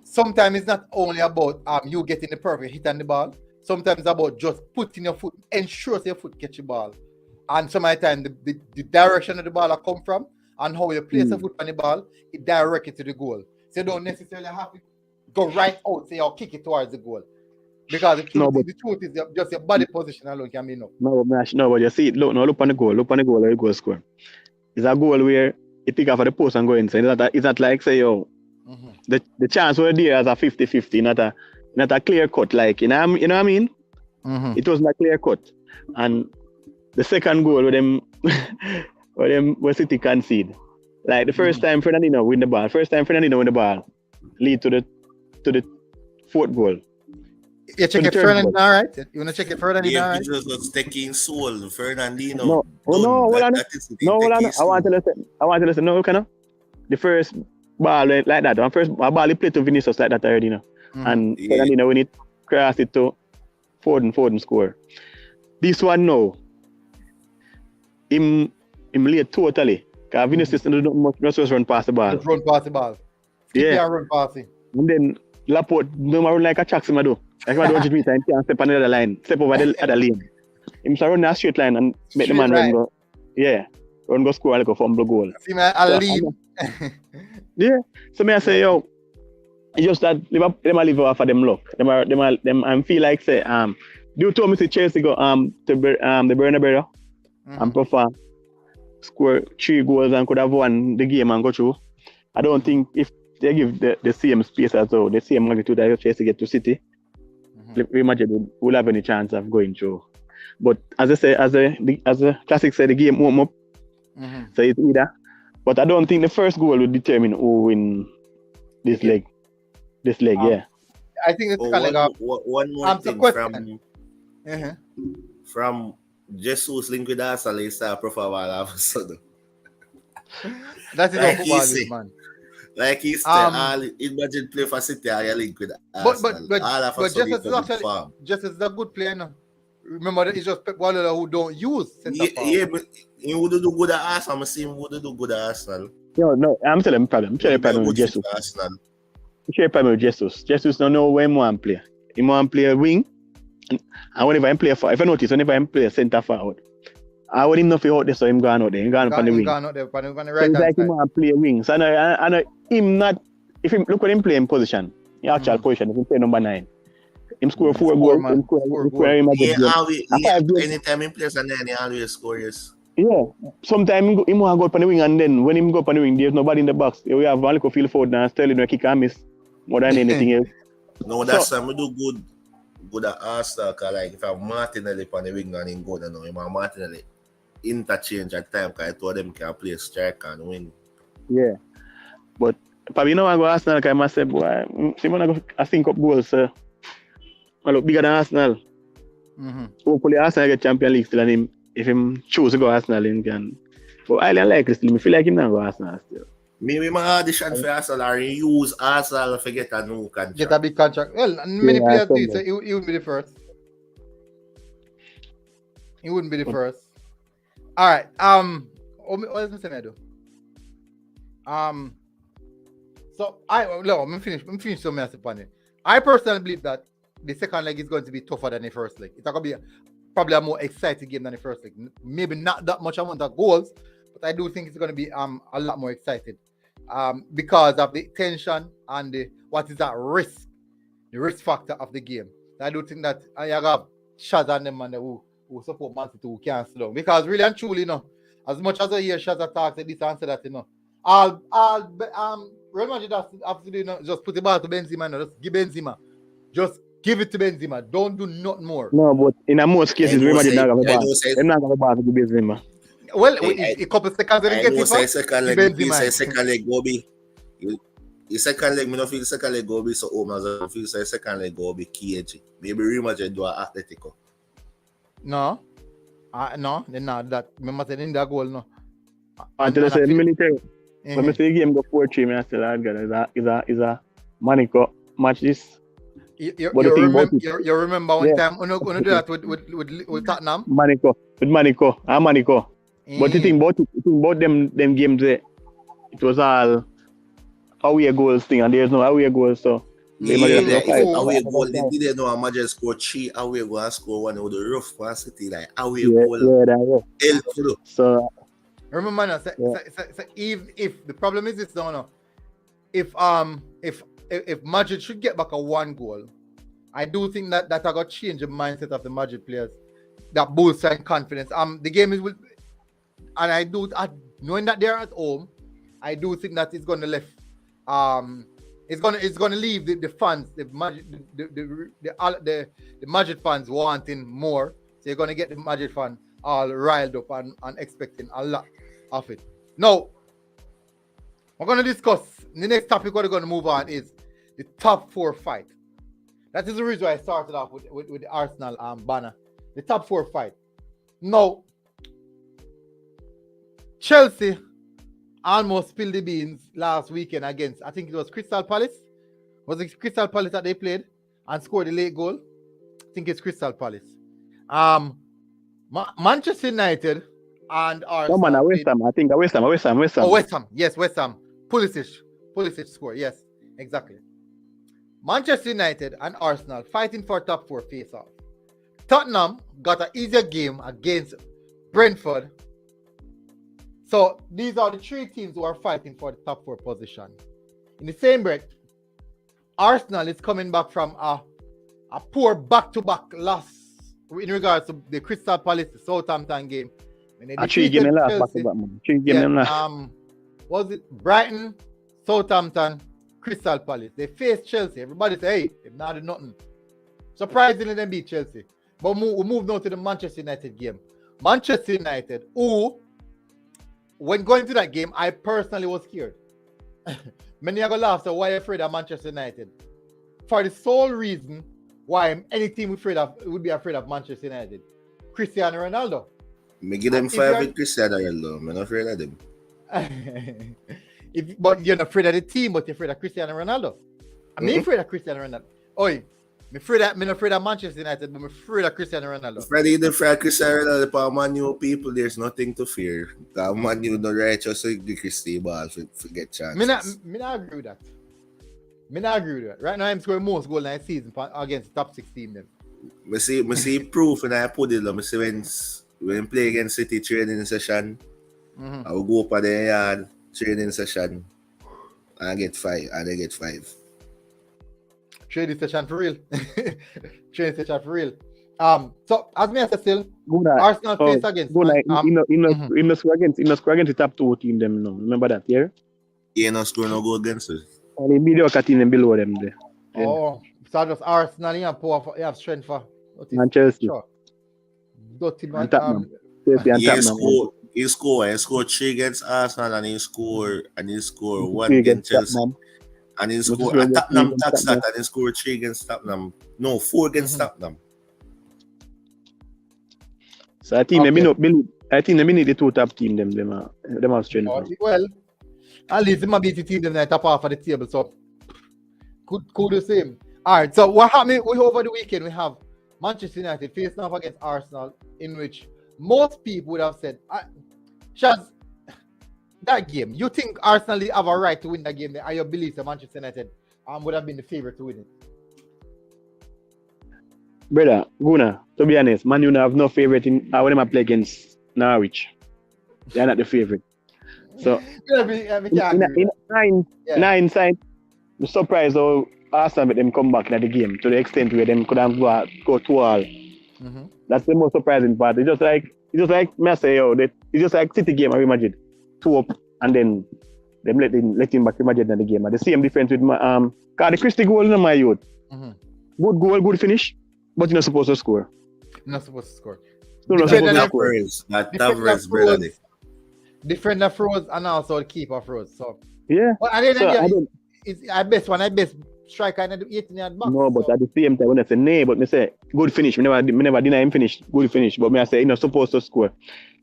sometimes it's not only about you getting the perfect hit on the ball. Sometimes it's about just putting your foot, ensure your foot catch the ball. And some of the time, the direction of the ball come from and how you place the foot on the ball, it directs it to the goal. So you don't necessarily have to go right out, say, or kick it towards the goal. Because the truth is just your body position alone can be enough. No, but you see, look on the goal, where the goal score. It's a goal where you pick up for the post and go inside. It's not like say, the chance were there as a 50-50, not a clear cut, like you know what I mean? It wasn't a clear cut. And the second goal where City concede. Like the first time Fernandinho win the ball, lead to the fourth goal. You check the it third Fernandinho, goal. all right? You want to check it Fernandinho, Yeah, all right? Jesus was taking soul. Fernandino No, oh, done. no, hold on. That is it. No, hold on. Taking I want soul. to listen. No, kind of. The first ball went like that. The first ball he played to Vinicius like that already, you know. And Yeah. Fernandinho when it crossed it to Foden score. This one now, him late totally. Because Vinicius don't do much, just run past the ball. Just run past the ball. Yeah. And run past it. And then Laporte don't run like a Jackson do. Like 100 meters and can't step on the other line, step over the other lane. Him run a straight line and make the man run go. Yeah. Run go score like a fumble goal. See man, I'll lead. Yeah. So me I say, yo, it's just that them a live off of them luck. Them I feel like say you told me to Chelsea go to the Bernabeu and prefer score 3 goals and could have won the game and go through. I don't think if they give the same space as well, the same magnitude that Chelsea get to City, Real Madrid will have any chance of going through. But as I say, as the classic said, the game warm up. So it's either. But I don't think the first goal will determine who win this leg. Yeah. I think it's kind of one more thing from Jesus link with Arsenal, he start profile all of a sudden. That is like football is, man. Like he said, imagine play for City and you link with Arsenal. But just as a good player now. Remember that it's just Pep Guardiola who don't use centre forward. Yeah, but he wouldn't do good at Arsenal. I'm saying he wouldn't do good at Arsenal. No, I'm telling you problem. I'm telling you problem with Jesus. I'm telling you problem with Jesus. Jesus don't know where he want to play. He want to play a wing. And whenever I play if I notice, whenever I play centre forward, I want him not to out there, so him gone out there. He gone up on the wing. Gone out there, on the right so it's like him want to play a wing. So I know him not, if him look at him play in position, in actual position, if he play number 9. Him score 4 goals. Anytime he plays and then he always scores. Yeah. Sometimes he want to go up on the wing and then when he go up on the wing, there's nobody in the box. We have one little field forward and Sterling kick and miss more than anything else. No, that's we do good at Arsenal because like if I have Martinelli on the wing and in good, you know, Martinelli interchange at time because two of them can play striker and wing. Yeah. But probably now I go Arsenal because I must say, boy, I think up goals, I look bigger than Arsenal. Hopefully Arsenal get Champions League still and him, if him choose to go Arsenal, him can. But I don't like it still. I feel like him not go Arsenal still. Maybe my audition for Arsenal or use Arsenal to get a new contract. Get a big contract. Well, many players do, so he would be the first. He wouldn't be the first. All right. What is I do? So I'm finished so messy upon it. I personally believe that the second leg is going to be tougher than the first leg. It's going to be probably a more exciting game than the first leg. Maybe not that much amount of goals, but I do think it's going to be a lot more exciting because of the tension and what is that risk, the risk factor of the game. I do think that I have Shaz and them and who support Man City who can't slow down. Because really and truly, you know, as much as I hear Shaz talk this and say that, you know, Real Madrid have to do, you know, just put the ball to Benzema, no, just give Benzema. Just give it to Benzema. Don't do nothing more. No, but in most cases, Real Madrid not going to pass. They're not going to pass to Benzema. Well, a couple seconds they get it. Second leg, second leg go be. The second leg, me not feel second leg go be so home as I feel say second leg go be KG. Maybe Real Madrid do a Atletico. No, no, they're not that. Remember saying that goal, no. Until I say military. When I say the game go 4-3, I still had is a Monaco match this. You remember one time when you do that with Tottenham? Monaco. But the thing about them games there, it was all away goals thing, and there's no away goals, so away goal. They didn't know Madrid score 3 away goal and score 1 with the rough for City, like away goal. So remember now, so if the problem is this, no, if Madrid should get back a 1 goal, I do think that I got change the mindset of the Madrid players. That boosts and confidence. The game is and knowing that they're at home, I do think that it's gonna left. It's gonna leave the fans, the Madrid fans wanting more. So you're gonna get the Madrid fans all riled up and expecting a lot of it. Now, we're gonna discuss the next topic. We're gonna move on is the top 4 fight. That is the reason why I started off with the Arsenal banner. The top 4 fight. Now, Chelsea almost spilled the beans last weekend against, I think it was Crystal Palace. Was it Crystal Palace that they played and scored the late goal? I think it's Crystal Palace. Manchester United and Arsenal. No, man, West Ham. I think West Ham. Oh, West Ham. Yes, West Ham. Pulisic score. Yes, exactly. Manchester United and Arsenal fighting for top 4 face-off. Tottenham got an easier game against Brentford. So these are the 3 teams who are fighting for the top 4 position. In the same breath, Arsenal is coming back from a poor back-to-back loss in regards to the Crystal Palace Southampton game. When they defeated Chelsea, was it Brighton, Southampton, Crystal Palace? They faced Chelsea. Everybody say, hey, they've not done nothing. Surprisingly, they beat Chelsea. But we move now to the Manchester United game. Manchester United, who, when going to that game, I personally was scared. Many are going to laugh, so why are you afraid of Manchester United? For the sole reason why any team would be afraid of Manchester United. Cristiano Ronaldo. Me give them 5 with Cristiano Ronaldo. I'm not afraid of them. But you're not afraid of the team, but you're afraid of Cristiano Ronaldo. I'm afraid of Cristiano Ronaldo. Oi, I'm not afraid of Manchester United, but I'm afraid of Cristiano Ronaldo. Afraid of Cristiano Ronaldo, for Man U people, there's nothing to fear. Because Man U no righteous, so the Cristi ball forget chances. Me not agree with that. Right now, I'm scoring most goals in a season against the top 6 team. Them. I see proof, and I put it. I see when play against City training session, I will go up at the yard training session, and I get 5. Training session for real. So as me I say still, Arsenal face against. In the score against the top 2 team them. No, remember that, yeah? Yeah, no score no go against us. Only mediocre team them below them there. Oh, so just Arsenal you have power for, you have strength for Manchester. Sure. He scored 3 against Arsenal and he scored 1 against Chelsea. And he scored Tottenham tax that and he scored 3 against Tottenham. No, 4 against Tottenham. So I think they need the 2 top team them have strength. Well, at least they might beat the team them top half of the table. So could the same. Alright, so what happened over the weekend? We have Manchester United facing off against Arsenal, in which most people would have said, Shaz, that game, you think Arsenal have a right to win that game? Are you believe that Manchester United would have been the favorite to win it? Brother, Guna, to be honest, Man U have no favorite in when they play against Norwich. They are not the favorite. So, in 9 side, I'm surprised how Arsenal made them come back in the game to the extent where them could have go 2-all. That's the most surprising part. It's just like me say, it's just like City game at Real Madrid. 2 up and then them let him back to Madrid in the game. The same difference with my the Christie goal in my youth. Good goal, good finish, but you're not supposed to score. Not supposed to score. Defender froze and also the keeper froze. So yeah. But at the end of the best striker in the 18-yard box. No, but at the same time when I say nay, but me say good finish. Me never deny him finish, good finish. But me I say you're not supposed to score.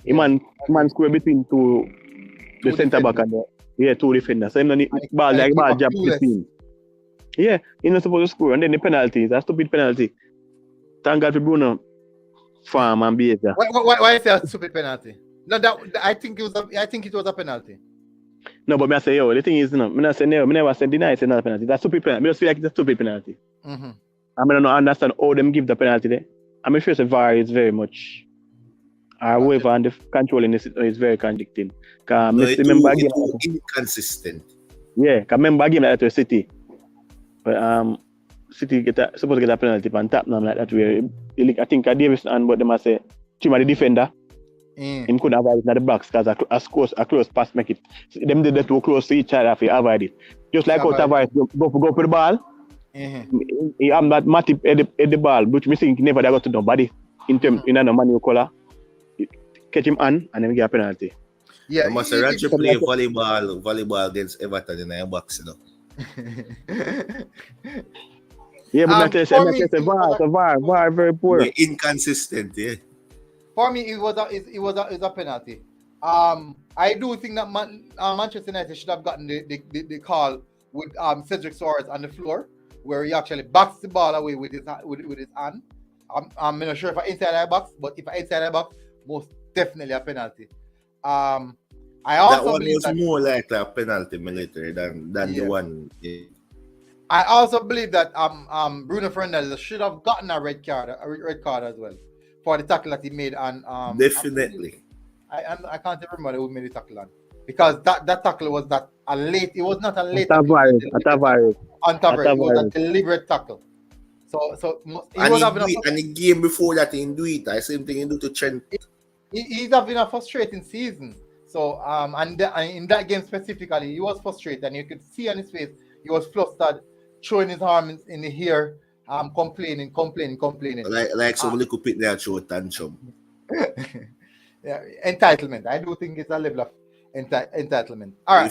A man score between the centre back and the 2 defenders. So him no need ball jab between. Yeah, he's not supposed to score. And then the penalty, a stupid penalty. Thank God for Bruno Farm and behavior. Why is that a stupid penalty? No, I think it was a penalty. No, but me I say the thing is, me not say no, me never say deny it's another penalty. That's stupid penalty. Me just feel like it's a stupid penalty. I don't understand how them give the penalty there. I'm sure the VAR is very much whoever and the controlling is very contradicting. Remember again, inconsistent. Yeah, because remember again like that to City. But City supposed to get a penalty and tap them like that where I think Davis and but them I say team of the defender. Him could avoid it in the box because a close pass make it. Them did that too close to each other to avoid it. Just like how Tavares go for the ball. He am that Matip at the ball, which me think never got to nobody in a manual color. Catch him on and then get a penalty. Yeah, must have play volleyball against Everton in the box, you know. Yeah, but For me, Manchester VAR very poor. Yeah, inconsistent, yeah. For me, it was a penalty. I do think that Manchester United should have gotten the call with Cedric Soares on the floor, where he actually backs the ball away with his hand. I'm not sure if I inside that box, but if I inside that box, most definitely a penalty. I also That one believe was that more like a penalty military than the one. Yeah. I also believe that Bruno Fernandes should have gotten a red card as well for the tackle that he made on Definitely. I can't even remember who made the tackle on, because that tackle was not a late. It was not a late Tavares. It was a deliberate tackle. So And the game before that, he didn't do it. I same thing he do to Trent. He's having a frustrating season. So and in that game specifically, he was frustrated, and you could see on his face he was flustered, throwing his arms in the air, complaining. Like somebody could pick their throat tantrum. Yeah, entitlement. I do think it's a level of entitlement. All right.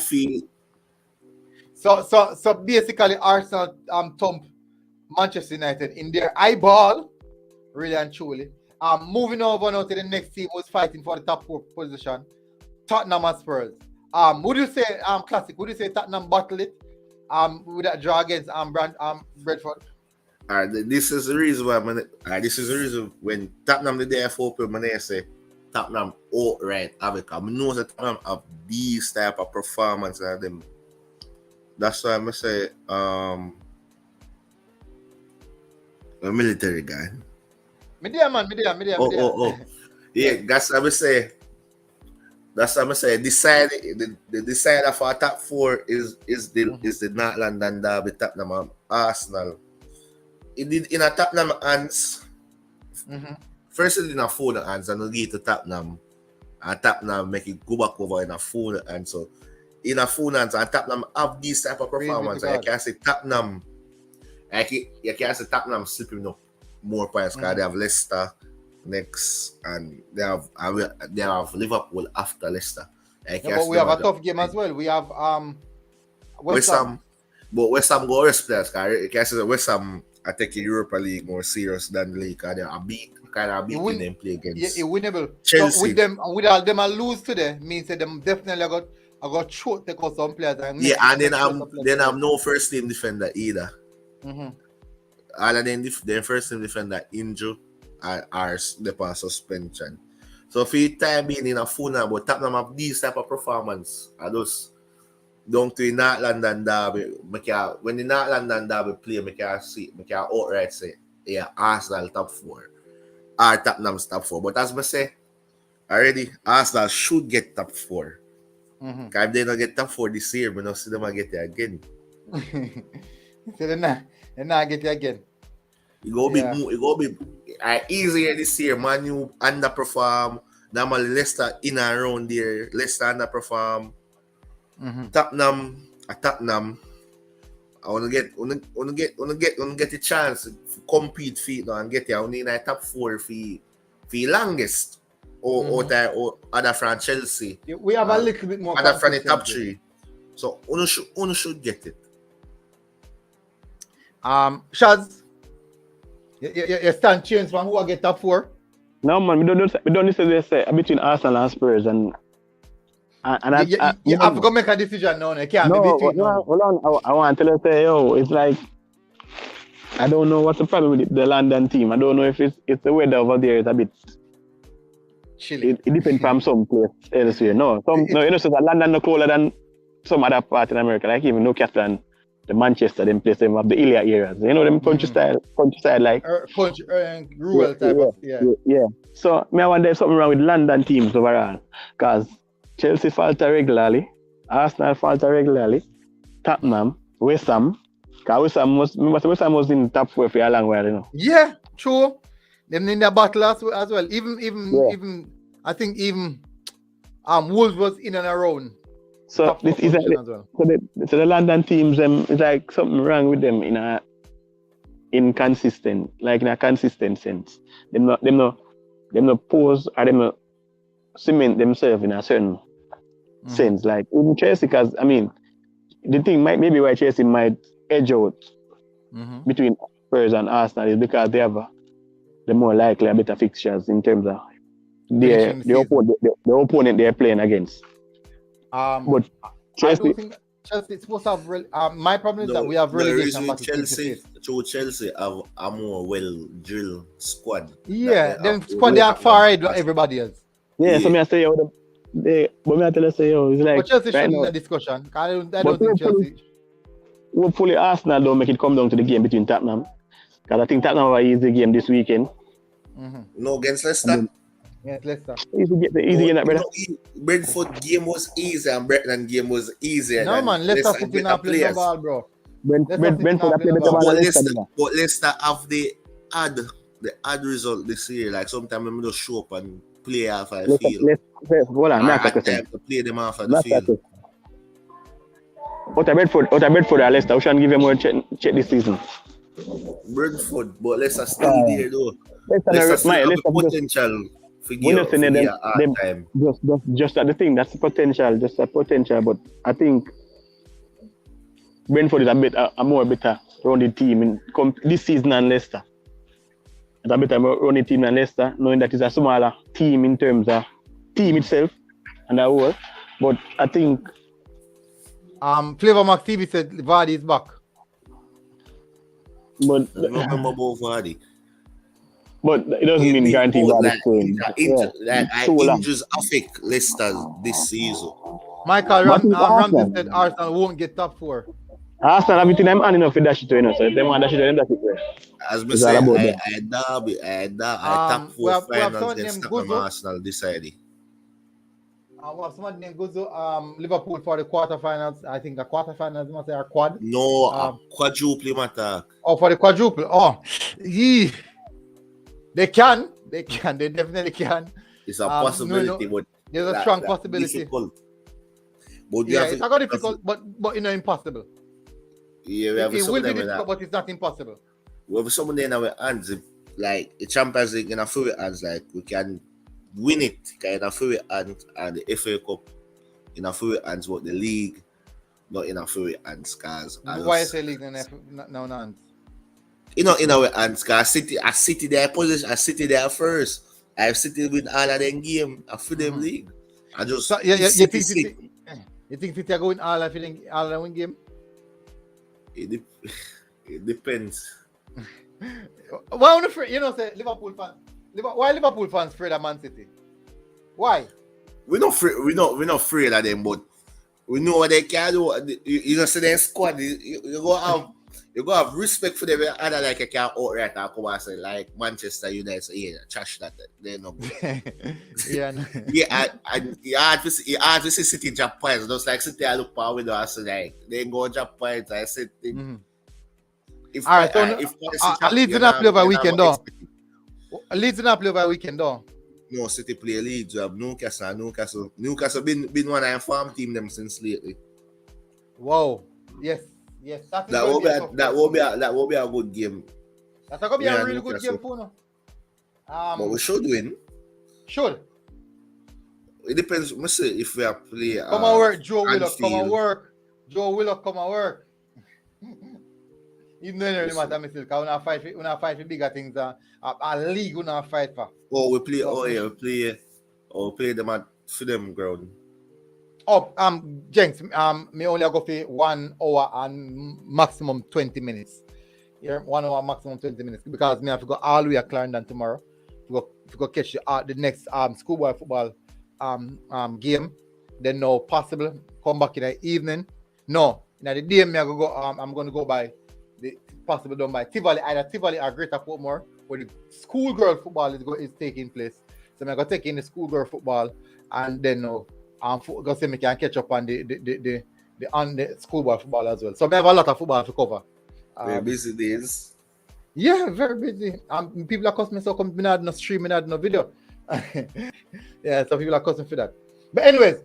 So basically, Arsenal thumped Manchester United in their eyeball, really and truly. Moving over now to the next team who's fighting for the top 4 position, Tottenham and Spurs. Would you say classic? Would you say Tottenham bottled it? With that draw against Brentford? This is the reason why this is the reason when Tottenham the day for open, when I say Tottenham outright have it. I know that Tottenham have these type of performance and them. That's why I say a military guy. Media. Oh. Yeah, that's what I say. That's what I say. The side of our top 4 is the North London derby, Tottenham and Arsenal. In a Tottenham hands. First in a phone hands and get to Tottenham. And Tottenham make it go back over in a phone hands. So in a phone hands and Tottenham have this type of performance. I can say Tottenham. You can say Tottenham slipping up more points because they have Leicester next, and they have Liverpool after Leicester. But we have a tough game as well. We have West Ham. But West Ham go rest players because you can say West Ham are taking Europa League more serious than the league because they are beating them play against. Yeah, winnable. Chelsea. So with all them lose today means that them definitely got short take out some players. And then I'm no first team defender either. All of them their first team defender injured are upon suspension. So for the time being in a full now, but Tottenham have these type of performance. I just down to the North London derby. When the North London derby play, I can outright say, yeah, Arsenal top 4 or Tottenham's top 4. But as I say already, Arsenal should get top 4. Because if they don't get top 4 this year, we don't see them get it again. So they're not get it again. It go be easier this year. Man, you underperform. Normally Leicester in and around there. Leicester underperform. Tottenham. I wanna get a chance to compete for it now and get here. I need a top 4 for longest. Or other from Chelsea. We have a little bit more. Other from the top 3. So Uno should get it. Shaz, you stand change from who I get top 4? No man, we don't necessarily say between Arsenal and Spurs and you have to make a decision now. You can't be between. Hold on. I want to say, it's like I don't know what's the problem with the London team. I don't know if it's the weather over there is a bit chilly. It depends from some place elsewhere. So London no colder than some other part in America, like even Newcastle and the Manchester, them place them have the Ilya areas. You know them countryside like rural type of yeah. So I wonder if something wrong with London teams overall. Because Chelsea falter regularly, Arsenal falter regularly, Tottenham, West Ham. Because West Ham was in top 4 for a long while, you know. Yeah, true. Them in their battle as well. Even I think even Wolves was in and around. So this is so the London teams it's like something wrong with them in a consistent sense. Them not pose or them not cement themselves in a certain sense. Like even Chelsea, because I mean the thing maybe why Chelsea might edge out between Spurs and Arsenal is because they have the more likely a better fixtures in terms of the opponent they're playing against. But Chelsea, I do think Chelsea is supposed to have. My problem is that we have relegation matches. Chelsea have a more well-drilled squad. Yeah, then squad they are far ahead of everybody else. Yeah, so I say, but me I tell you, say, it's like. But Chelsea right shouldn't now, in the discussion. I don't think Chelsea. Hopefully, Arsenal don't make it come down to the game between Tottenham. Because I think Tottenham have an easy game this weekend. No, against Leicester. Yes, Leicester. Easy game, that brother. Brentford game was easy and Brighton game was easier. No, man, Leicester City not playing no ball, bro. Brentford have played better ball than Leicester. But Leicester have the odd result this year. Like sometimes we just show up and play half of the field. Hold on, at time to play them half of the field. Out of Brentford or Leicester, we shouldn't give them more check this season. Brentford, but Leicester still there though. Leicester still have the potential for time. Just at the thing, that's the potential, just a potential. But I think Brentford is a more better rounded team this season than Leicester. It's a better rounded team than Leicester, knowing that it's a smaller team in terms of team itself and the whole. But I think Flavor Max TV said Vardy is back. But remember about Vardy. But it doesn't mean guarantee Vardy's playing. Injuries affect Leicester this season. Michael Ramsey said Arsenal won't get top 4. Arsenal have between them and enough for dash it to, so if they want dash it to them, dash it to. As I say, I top 4 finals against Tottenham Arsenal decided. Someone named Gozo, Liverpool for the quarterfinals. I think the quarterfinals must say are quad. No, quadruple attack. Oh, for the quadruple. Oh, yeah. They definitely can. It's a possibility, but there's a strong possibility. Difficult. But it's not difficult, but impossible. Yeah, we have it will be difficult, but it's not impossible. We have someone in our hands, like the Champions League in a few hands, like we can win it in a few hands, and the FA Cup in a few hands, but the league not in a few hands. Why is the league no hands? You know, in our hands, cause City their position, I City there first. I've City win all of them game, I feel them league. I just you think City are going all of them win game? It depends. Why say Liverpool fans? Why Liverpool fans afraid of Man City? Why? We're not afraid of them, but we know what they can do. You know, see their squad. You go have respect for them. Other like you can outright and come and say like Manchester United say, yeah, trash that. They're not good. Yeah. No. Yeah, you hard to see City drop points. Just like City, I look power window and say like they go drop points. I said, if all right, Leeds not play over weekend though. Leeds not play over weekend though. No, City play Leeds. You have Newcastle. Newcastle been one of our farm team them since lately. Wow. Yes. That will be a good game. That's gonna be a really good game for now. But we should win. Should. It depends. We say if we are play. Come and work, Joe Willock. Come and work. Joe Willock, come and work. Even though it really matter, because we not fight for bigger things. A league we not fight for. Oh, we play. Oh yeah, we play them at Freedom Ground. Oh, Jenks, me only go for 1 hour and maximum 20 minutes. Yeah, 1 hour maximum 20 minutes because me have to go all the way to Clarendon tomorrow to go catch the next schoolboy football game. Then no possible come back in the evening. No, in the day me I go. I'm going to go by the possible done by Tivoli, either Tivoli or Greater Portmore, where the schoolgirl football is taking place. So I'm going to take in the schoolgirl football and then because we can catch up on the schoolboy football as well. So we have a lot of football to cover. Very busy days. Yeah, very busy. People are cussing me so come not no stream, not no video. Yeah, so people are cussing for that. But anyways,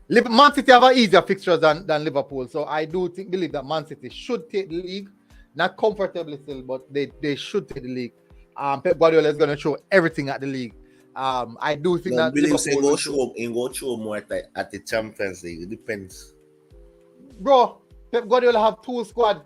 Man City have an easier fixtures than Liverpool. So I do believe that Man City should take the league. Not comfortably still, but they should take the league. Pep Guardiola is going to show everything at the league. I do think that Liverpool go show more at the Champions League. It depends. Bro, Pep Guardiola have 2 squad.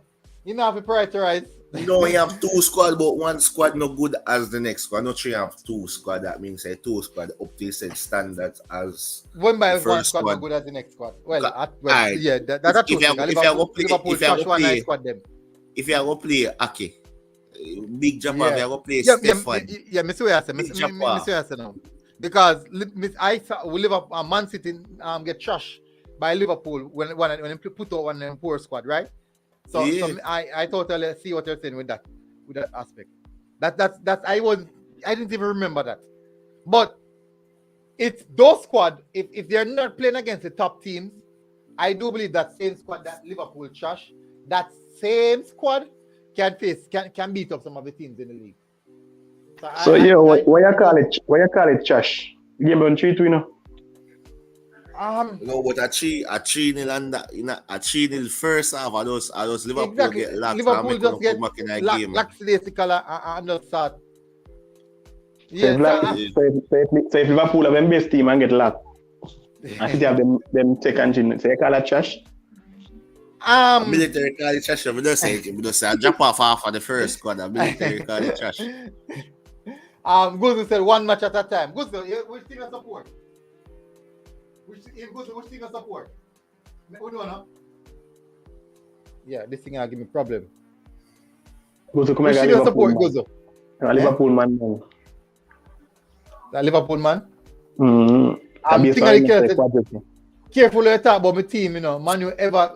You know have to prioritize. No, you have two squad, but one squad not good as the next squad. Not sure you have two squad. That means say two squad up to said standards as One by the one first squad squad. not good as the next squad. Well, Alright. yeah, that's true. Liverpool trash one nice squad them. If you go play Ake, Big Japan, if you go play Yeah, Stefan. me see what I say. Me see what I say now. Because I saw we Liverpool, Man City get trashed by Liverpool when they put out one poor squad, right? So I totally see what you're saying with that aspect. That's I didn't even remember that. But it's those squad, if they're not playing against the top teams, I do believe that same squad that Liverpool trash, that same squad can beat up some of the teams in the league. So why you call it trash? Game on 3-2, you know. No, but a 3-0 and that, you know, a 3-0 first half of those Liverpool exactly. get lax. Liverpool just get lackadaisical and not start. Yeah, so if Liverpool have them best team and get lack, and City have them second team, so you call it trash? Military call it trash. We don't say I drop off half of the first squad. Military call it trash. Guzu said one match at a time. Guzu, which team you support? Which team you support? Who know? Yeah, this thing will give me problem. Guzu, come which team you support, Guzu? Liverpool man. The Liverpool man? Mm-hmm. I'm thinking careful when you talk about my team, you know. Manu ever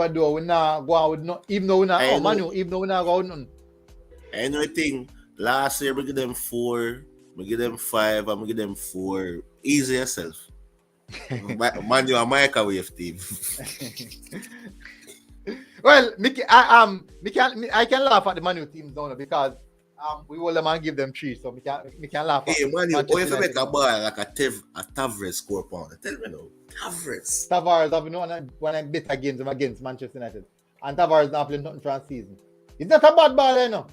do we not go out with no, even though we not even though we not go out none. I know a thing. Last year we give them 4, we give them 5, and we give them 4. Easy yourself. Manu a microwave team. Well, I can laugh at the Manu teams down because we will them and give them 3, so we can laugh at. Hey Manu, how you make a ball like a Tavares score pound? Tell me now. Tavares have been when I bet against Manchester United. And Tavares not playing nothing for a season. It's not a bad baller, you know.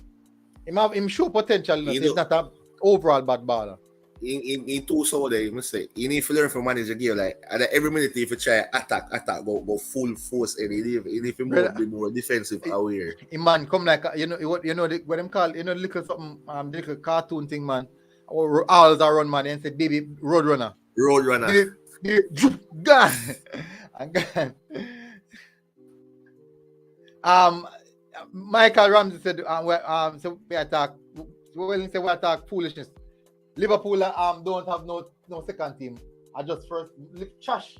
Him show potential, you know. It's not an overall bad baller. In 2 so there, you must say you need to learn from manager game. Like at every minute if you try attack, go full force and you need to be more defensive aware. Man come like you know what them call, you know, little something little cartoon thing, man. Or owls are run, man, and say baby roadrunner. Michael Ramsey said so we attack foolishness. Liverpool don't have no second team. I just first trash.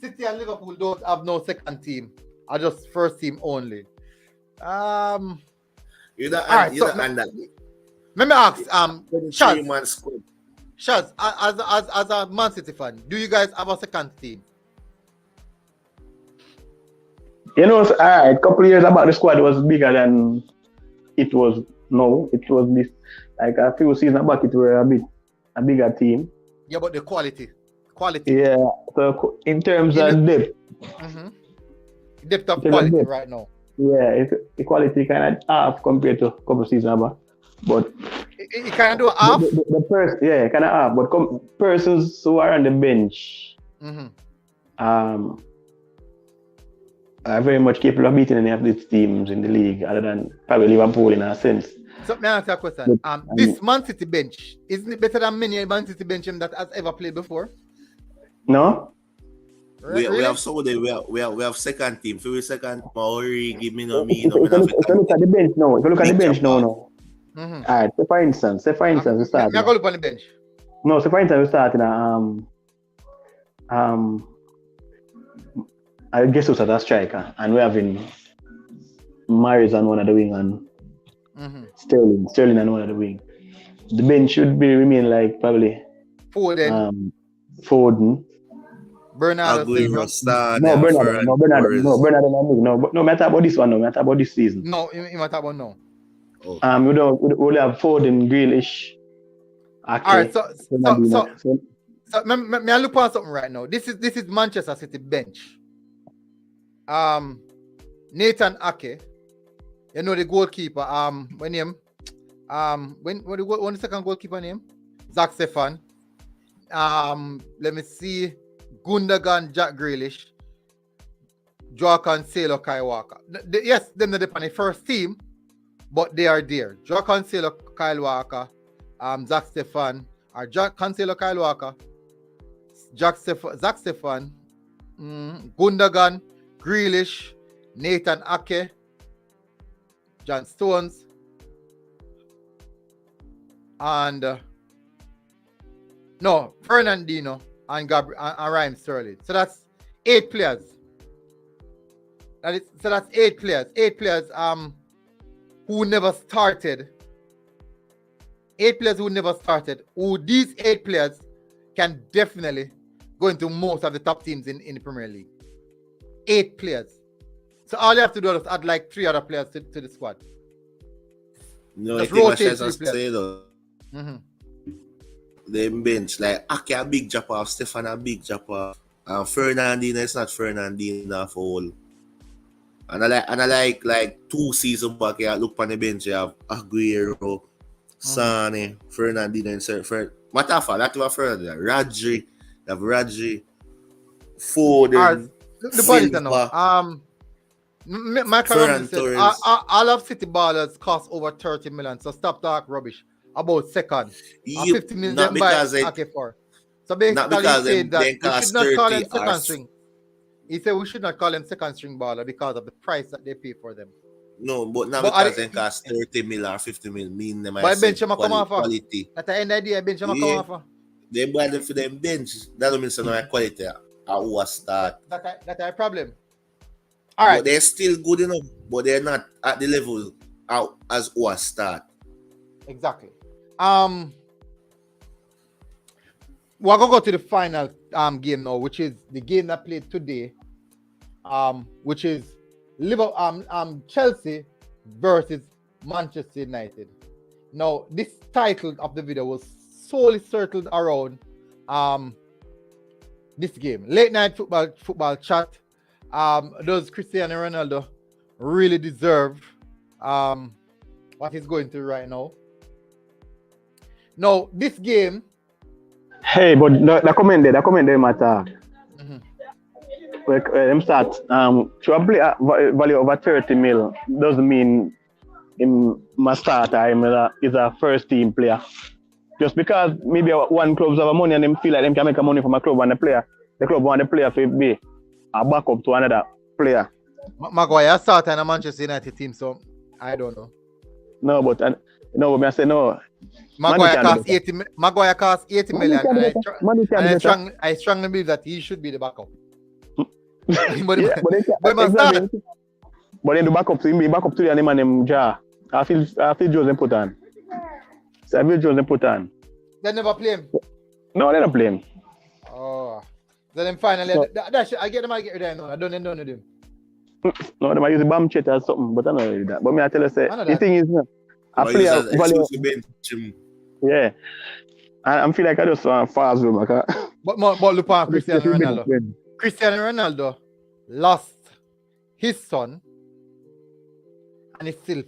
City and Liverpool don't have no second team. I just first team only. You don't understand. Let me ask Shaz, as a Man City fan, do you guys have a second team? You know, a couple of years about the squad was bigger than it was now. It was this, like a few seasons back, it were a bigger team. Yeah, but the quality. Yeah, so in terms of depth. Mm-hmm. Depth of quality right now. Yeah, the quality kind of half compared to a couple of seasons back. But it kind of do half? Kind of half. But persons who are on the bench, are very much capable of beating any of these teams in the league, other than probably Liverpool in a sense. So, may I ask you a question? This Man City bench, isn't it better than many Man City bench that has ever played before? No. We have somebody. We have second team. So we second Maori. Give me no me. If you look at the bench now. All right. So for instance, we start. I go look on the bench. No. So for instance, we start in I guess it's a striker, and we're having Maris on one of the wing and Sterling on one of the wing. The bench should remain like probably Foden, Bernardo Silva. No matter about this one. No matter about this season. No, you matter about no. We only have Foden, Grealish. All right, so may I look at something right now? This is Manchester City bench. Nathan Ake, you know the goalkeeper. When the second goalkeeper name? Zach Stefan. Let me see. Gundogan, Jack Grealish. Joao Cancelo, Kyle Walker. Yes, them not on the first team, but they are there. Joao Cancelo, Kyle Walker, Zach Stefan, or Cancelo, Kyle Walker, Zach Stefan, Gundogan, Grealish, Nathan Ake, John Stones, and Fernandinho and Raheem Sterling. So that's 8 players. That's 8 players. 8 players who never started. 8 players who never started. Who these 8 players can definitely go into most of the top teams in the Premier League. 8 players. So all you have to do is add like 3 other players to the squad. No, just I think what rotate I 3 players. say though. They bench like Ake a big drop off, Stefan a big drop off, and Fernandinho is not Fernandinho for all. And I like 2 seasons back, I look on the bench, you have Aguero, Sane, Fernandinho, and matter of fact, that's what Fernandinho, Rodri, you have Rodri, Foden, the point is now, Michael said, all of City ballers cost over 30 million, so stop talk rubbish about second. 50 million not because by Ake for. So basically he's saying that we should not call him second string. He said we should not call him second string baller because of the price that they pay for them. No, but not because they cost 30 million or 50 million, mean them by bench him come off. Quality. At the end of the day, bench him come off. They buy them for them bench. That don't mean so no quality at who start. That's a problem. All right. But they're still good enough, but they're not at the level out as who start. Exactly. We're gonna go to the final game now, which is the game that played today, which is Liverpool, Chelsea versus Manchester United. Now, this title of the video was solely circled around this game. Late night football chat. Does Cristiano Ronaldo really deserve what he's going through right now? Now, this game. Hey, but the comment there matter. Them start to a play value over 30 mil doesn't mean him must start or is a first team player. Just because maybe one club have money and them feel like them can make money from a club and the club want the player to be a backup to another player. Maguire started in a Manchester United team, so I don't know. No, but I say no. Maguire costs 80 million. I strongly believe that he should be the backup. but then the backup to him be backup to the name and him jar. I feel Jose put on. So I feel Jose put on. They never play him. No, they don't play him. Oh. Then finally I get rid of him. I don't know them. No, they might use a bomb chat or something, but I don't know that. But me I tell you say the thing is I play yeah. I feel like I just want fast room. But look at Cristiano Ronaldo. Cristiano Ronaldo lost his son and he still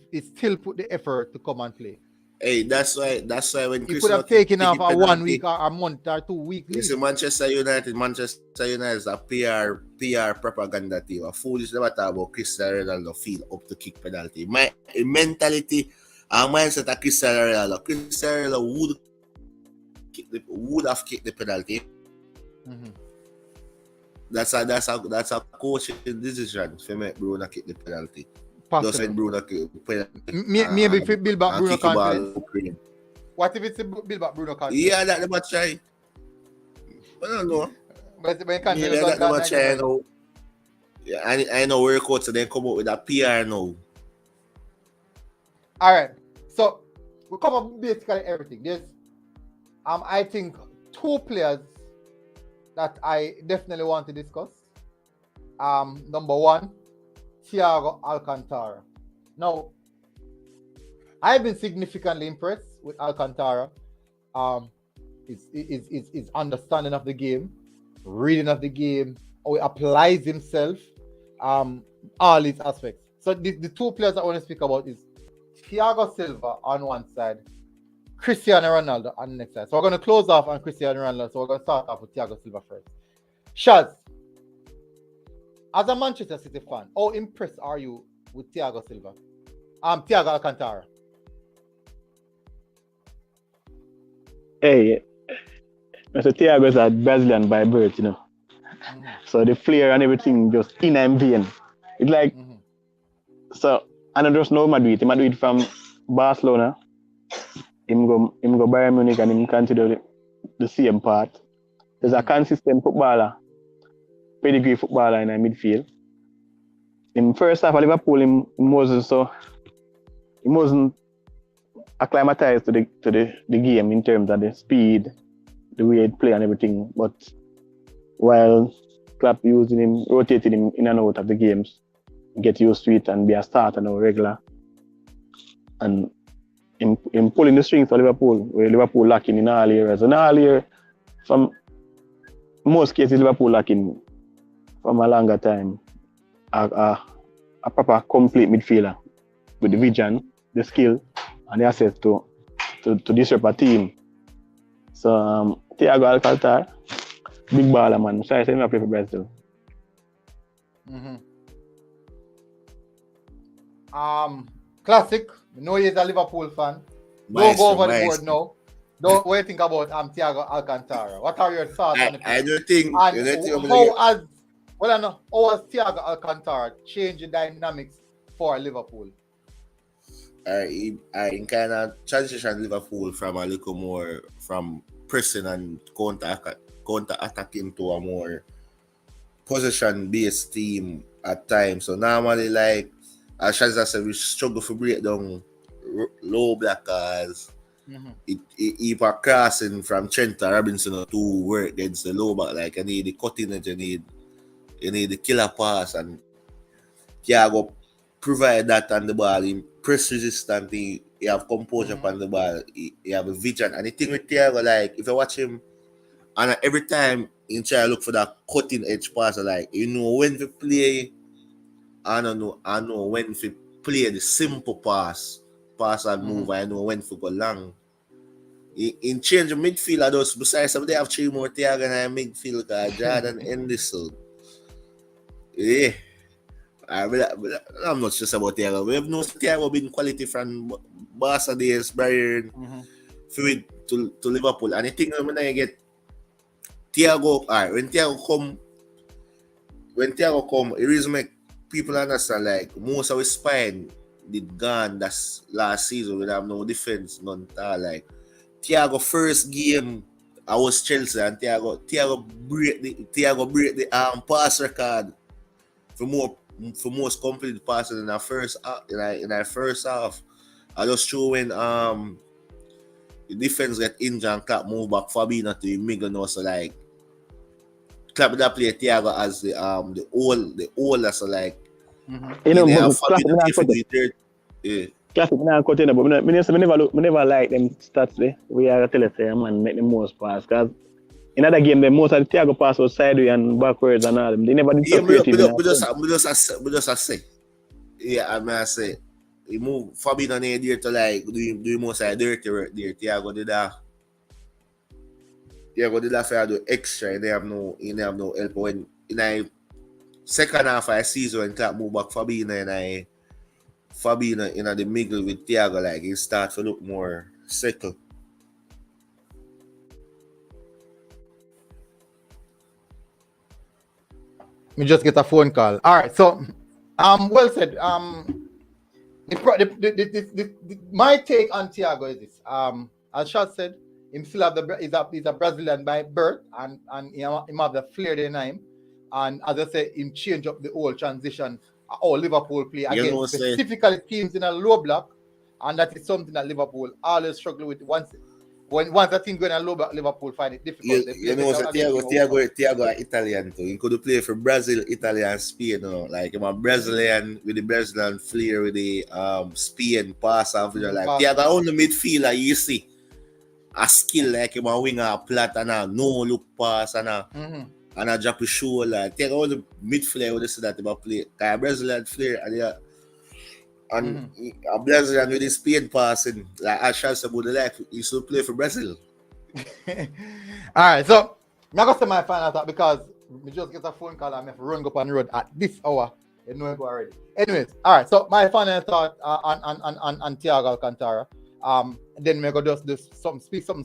put the effort to come and play. Hey, that's why when he could have taken off a 1 week or a month or 2 weeks. Listen, Manchester United is a PR propaganda team. A foolish never talk about Cristiano Ronaldo feel up to kick penalty. My mentality and mindset of Cristiano Ronaldo would have kicked the penalty. That's a coaching decision for me. Bruno kick the penalty. Just when Bruno kick the penalty. Maybe if it build back Bruno confidence. What if it's build back Bruno confidence? Yeah, that never try. I don't know. But you can't maybe that never try now. Yeah, I know work out so then come up with a PR now. All right. So we cover basically everything. There's I think 2 players that I definitely want to discuss. Number 1, Thiago Alcantara. Now, I've been significantly impressed with Alcantara. His understanding of the game, reading of the game, how he applies himself, all these aspects. So the 2 players I want to speak about is Thiago Silva on one side, Cristiano Ronaldo on the next side. So we're going to close off on Cristiano Ronaldo. So we're going to start off with Thiago Silva first. Shaz, As a Manchester City fan, how impressed are you with Thiago Silva? Thiago Alcantara. Hey, Mr. Thiago is a Brazilian by birth, you know. So the flair and everything just in and vein. It's like, so, and I just know Madrid. Madrid from Barcelona. Him go Bayern Munich and him continue the same part. There's a consistent footballer, pedigree footballer in the midfield. In first half of Liverpool, he wasn't acclimatized to the game in terms of the speed, the way it play and everything. But while Klopp using him, rotating him in and out of the games, get used to it and be a starter now regular. And in pulling the strings for Liverpool, where Liverpool lacking in all areas. And all year, from most cases, Liverpool lacking from a longer time a proper complete midfielder with the vision, the skill, and the access to disrupt a team. So Thiago Alcantara, big baller man. So I say I play for Brazil. Classic. We know he's a Liverpool fan. Don't go over the board now. What do you think about Thiago Alcantara? What are your thoughts on the I don't think. how has Thiago Alcantara changed the dynamics for Liverpool? I kind of transition Liverpool from a little more from pressing and counter attacking to a more possession-based team at times. So normally, like as Shazza said, we struggle to break down low blockers. If a crossing from Trent or Robinson to work against the low back, like you need the cutting edge, you need the killer pass, and Thiago provide that on the ball. He press resistant, he have composure on the ball, he have a vision. And the thing with Thiago, like if you watch him, and every time he try to look for that cutting edge pass, like you know when to play. I know when to play the simple pass and move. I know when to go long. In change of midfield, I just besides they have 3 more Thiago and midfield because Jordan Henderson. Yeah. I'm not just about Thiago. We have no Thiago being quality from Barca days, Bayern, to Liverpool. And I think when I get Thiago, when Thiago come, it really make people understand like most of his spine did gone that's last season. We have no defense, none at all. Like Thiago first game, I was Chelsea and Thiago break the pass record for most complete passes in our first half. I just show when the defense get injured and Klopp move back Fabinho to the middle now. So like Klopp that play Thiago as the older, so like you know, Classic now continue, but me never like them stats there. We are tell us man make the most pass because in other game the most of the Thiago pass was sideways and backwards and all them. They never did so creative. We just say. Yeah, I mean I say he move Fabinho there to like do most of the dirty work there. Thiago did that for do extra and they have no help when in a second half of the season when Klopp move back Fabinho in the middle with Thiago, like he start to look more settled. We just get a phone call. All right, so well said. My take on Thiago is this. As Shad said, him still have he's a Brazilian by birth and he have the flair in him. And as I say, him change up the whole transition. Liverpool play against specifically teams in a low block, and that is something that Liverpool always struggle with. Once a team going a low block, Liverpool find it difficult. Thiago Italian too. He could play for Brazil, Italy, and Spain. Like I'm a Brazilian with the Brazilian flair with the Spain pass and like Thiago on the midfielder. You see a skill like him a winger, a plat and a no look pass and a. And I drop his shoulder. Take all the midfielder with this that about play. A Brazilian flair and a Brazilian with his Spain passing. Like I shall say about the life, he should play for Brazil. All right, so I'm gonna say my final thought because We just get a phone call and I have to run up on the road at this hour. You know it already. Anyways, all right. So my final thought on Thiago Alcantara. Then we're gonna just do speak something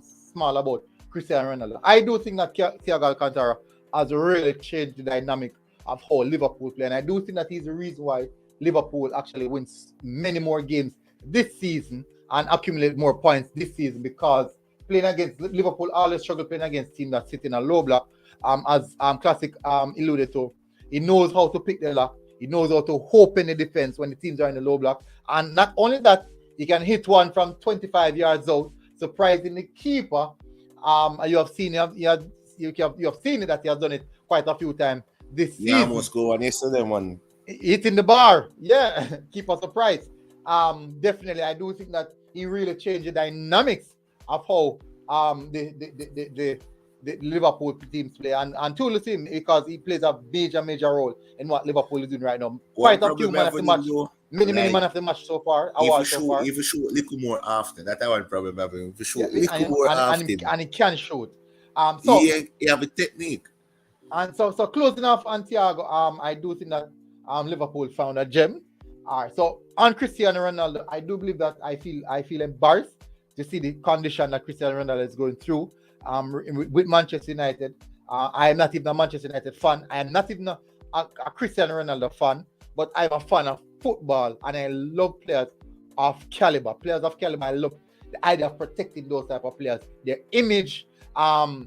small about Cristiano Ronaldo. I do think that Thiago Alcantara has really changed the dynamic of how Liverpool play, and I do think that he's the reason why Liverpool actually wins many more games this season and accumulate more points this season, because playing against Liverpool always struggle playing against teams that sit in a low block. As Classic alluded to, he knows how to pick the lock. He knows how to open the defense when the teams are in the low block. And not only that, he can hit one from 25 yards out, surprising the keeper. You have seen it that he has done it quite a few times this season. Yeah, almost go on yesterday, man. Hitting the bar. Yeah, keeper surprised. Definitely, I do think that he really changed the dynamics of how the Liverpool teams play, and to him, because he plays a major role in what Liverpool is doing right now. Quite a few man of the match, many man of the match so far. If you shoot a little more after, that's one problem having. If you shoot a little more after, and he can shoot. So he have a technique. And so closing off on Thiago, I do think that Liverpool found a gem. All right, so on Cristiano Ronaldo, I do believe that I feel embarrassed to see the condition that Cristiano Ronaldo is going through with Manchester United. I am not even a Manchester United fan. I am not even a Cristiano Ronaldo fan, but I'm a fan of football, and I love players of caliber. I love the idea of protecting those type of players. Their image is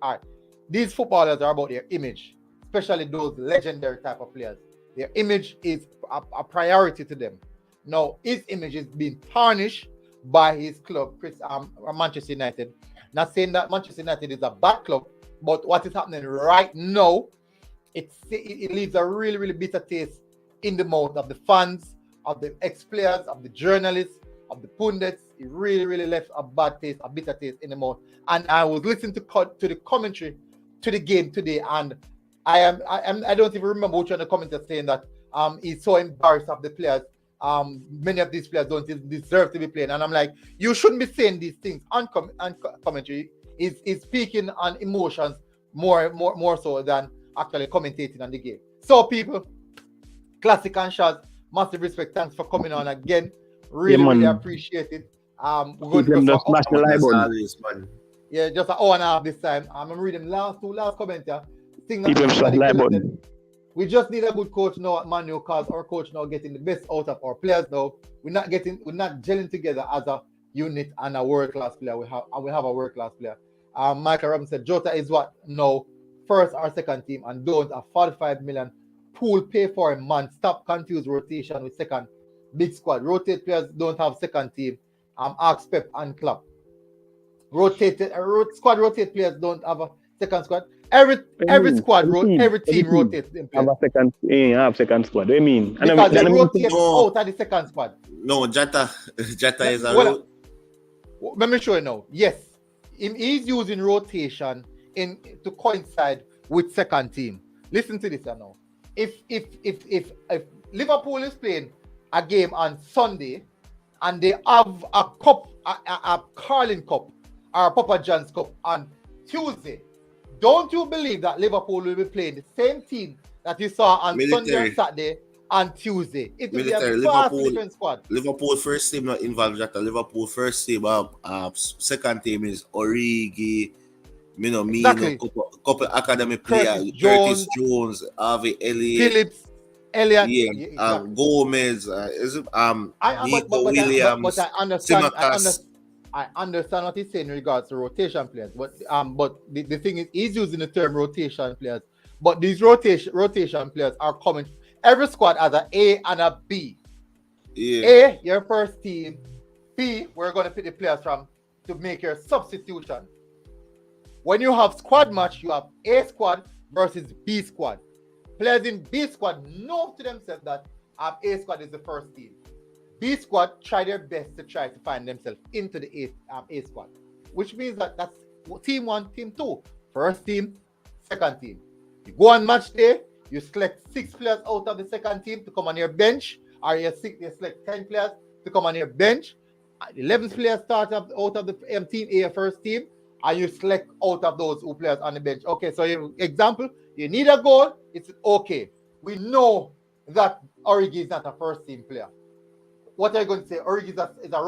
art. These footballers are about their image, especially those legendary type of players. Their image is a priority to them. Now, his image is being tarnished by his club, Manchester United. Not saying that Manchester United is a bad club, but what is happening right now, it leaves a really, really bitter taste in the mouth of the fans, of the ex-players, of the journalists, of the pundits. It really, really left a bitter taste in the mouth. And I was listening to the commentary to the game today, and I don't even remember which one of the commenters saying that he's so embarrassed of the players. Many of these players don't deserve to be playing, and I'm like, you shouldn't be saying these things on commentary. Is speaking on emotions more so than actually commentating on the game. So people, Classic and Shaz, massive respect. Thanks for coming on again. Really appreciate it. We're going to smash the live button. Yeah, just an hour and a half this time. I'm reading last comment here. We just need a good coach now at Manu, because our coach now getting the best out of our players now. We're not gelling together as a unit and a world-class player. We have a world-class player. Michael Robinson said Jota is what now first or second team, and don't a 45 million pool pay for a man. Stop confuse rotation with second big squad. Rotate players don't have second team. Ask Pep and Klopp. Rotate players don't have a second squad. Every squad every team rotates. Have second squad. What do you mean? Because they rotate out of the second squad. No, Jota is a let me show you now. Yes, he's using rotation to coincide with second team. Listen to this now. If Liverpool is playing a game on Sunday and they have a cup, a Carling Cup or a Papa John's Cup on Tuesday, don't you believe that Liverpool will be playing the same team that you saw on Sunday and Saturday and Tuesday? It will be a vastly different squad. Liverpool first team not involved Jota. Liverpool first team, second team is Origi, exactly. couple academy players, Curtis Jones, Harvey Phillips, Elliott, Gomez, Nico Williams, I understand what he's saying in regards to rotation players, but the thing is, he's using the term rotation players, but these rotation players are coming. Every squad has an A and a B. Yeah. A, your first team. B, we're going to pick the players from to make your substitution. When you have squad match, you have A squad versus B squad. Players in B squad know to themselves that A squad is the first team. B squad try their best to try to find themselves into the A squad, which means that that's team 1, team 2, first team, second team. You go on match day, you select 6 players out of the second team to come on your bench, or you select 10 players to come on your bench. 11 players start out of the team A, first team, and you select out of those who players on the bench. Okay, so example, you need a goal, it's okay. We know that Origi is not a first team player. What are you going to say? Origi is a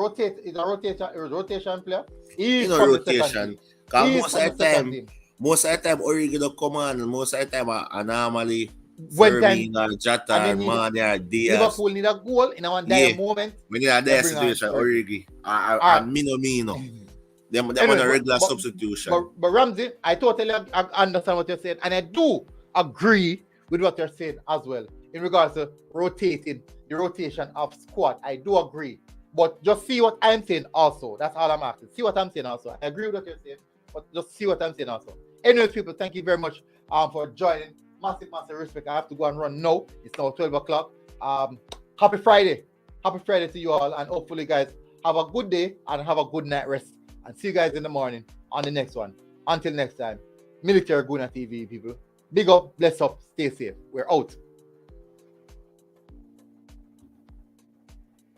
rotation player. He is from the second team. He is from the second team. Most of the time, Origi don't come on, and most of the time, anomaly, When Firmino, Jota, Mane, Diaz. Liverpool need a goal in one dire moment. We need a dire situation, Origi. And Mino. Them on a regular substitution. But Ramsey, I totally understand what you're saying, and I do agree with what you're saying as well in regards to the rotation of squad. I do agree, but just see what I'm saying also. That's all I'm asking. See what I'm saying also. I agree with what you're saying, but just see what I'm saying also. Anyways, people, thank you very much for joining. Massive respect. I have to go and run now. It's now 12 o'clock. Happy Friday to you all, and hopefully, guys, have a good day and have a good night rest. And see you guys in the morning on the next one. Until next time, Military Guna TV, people. Big up, bless up, stay safe. We're out.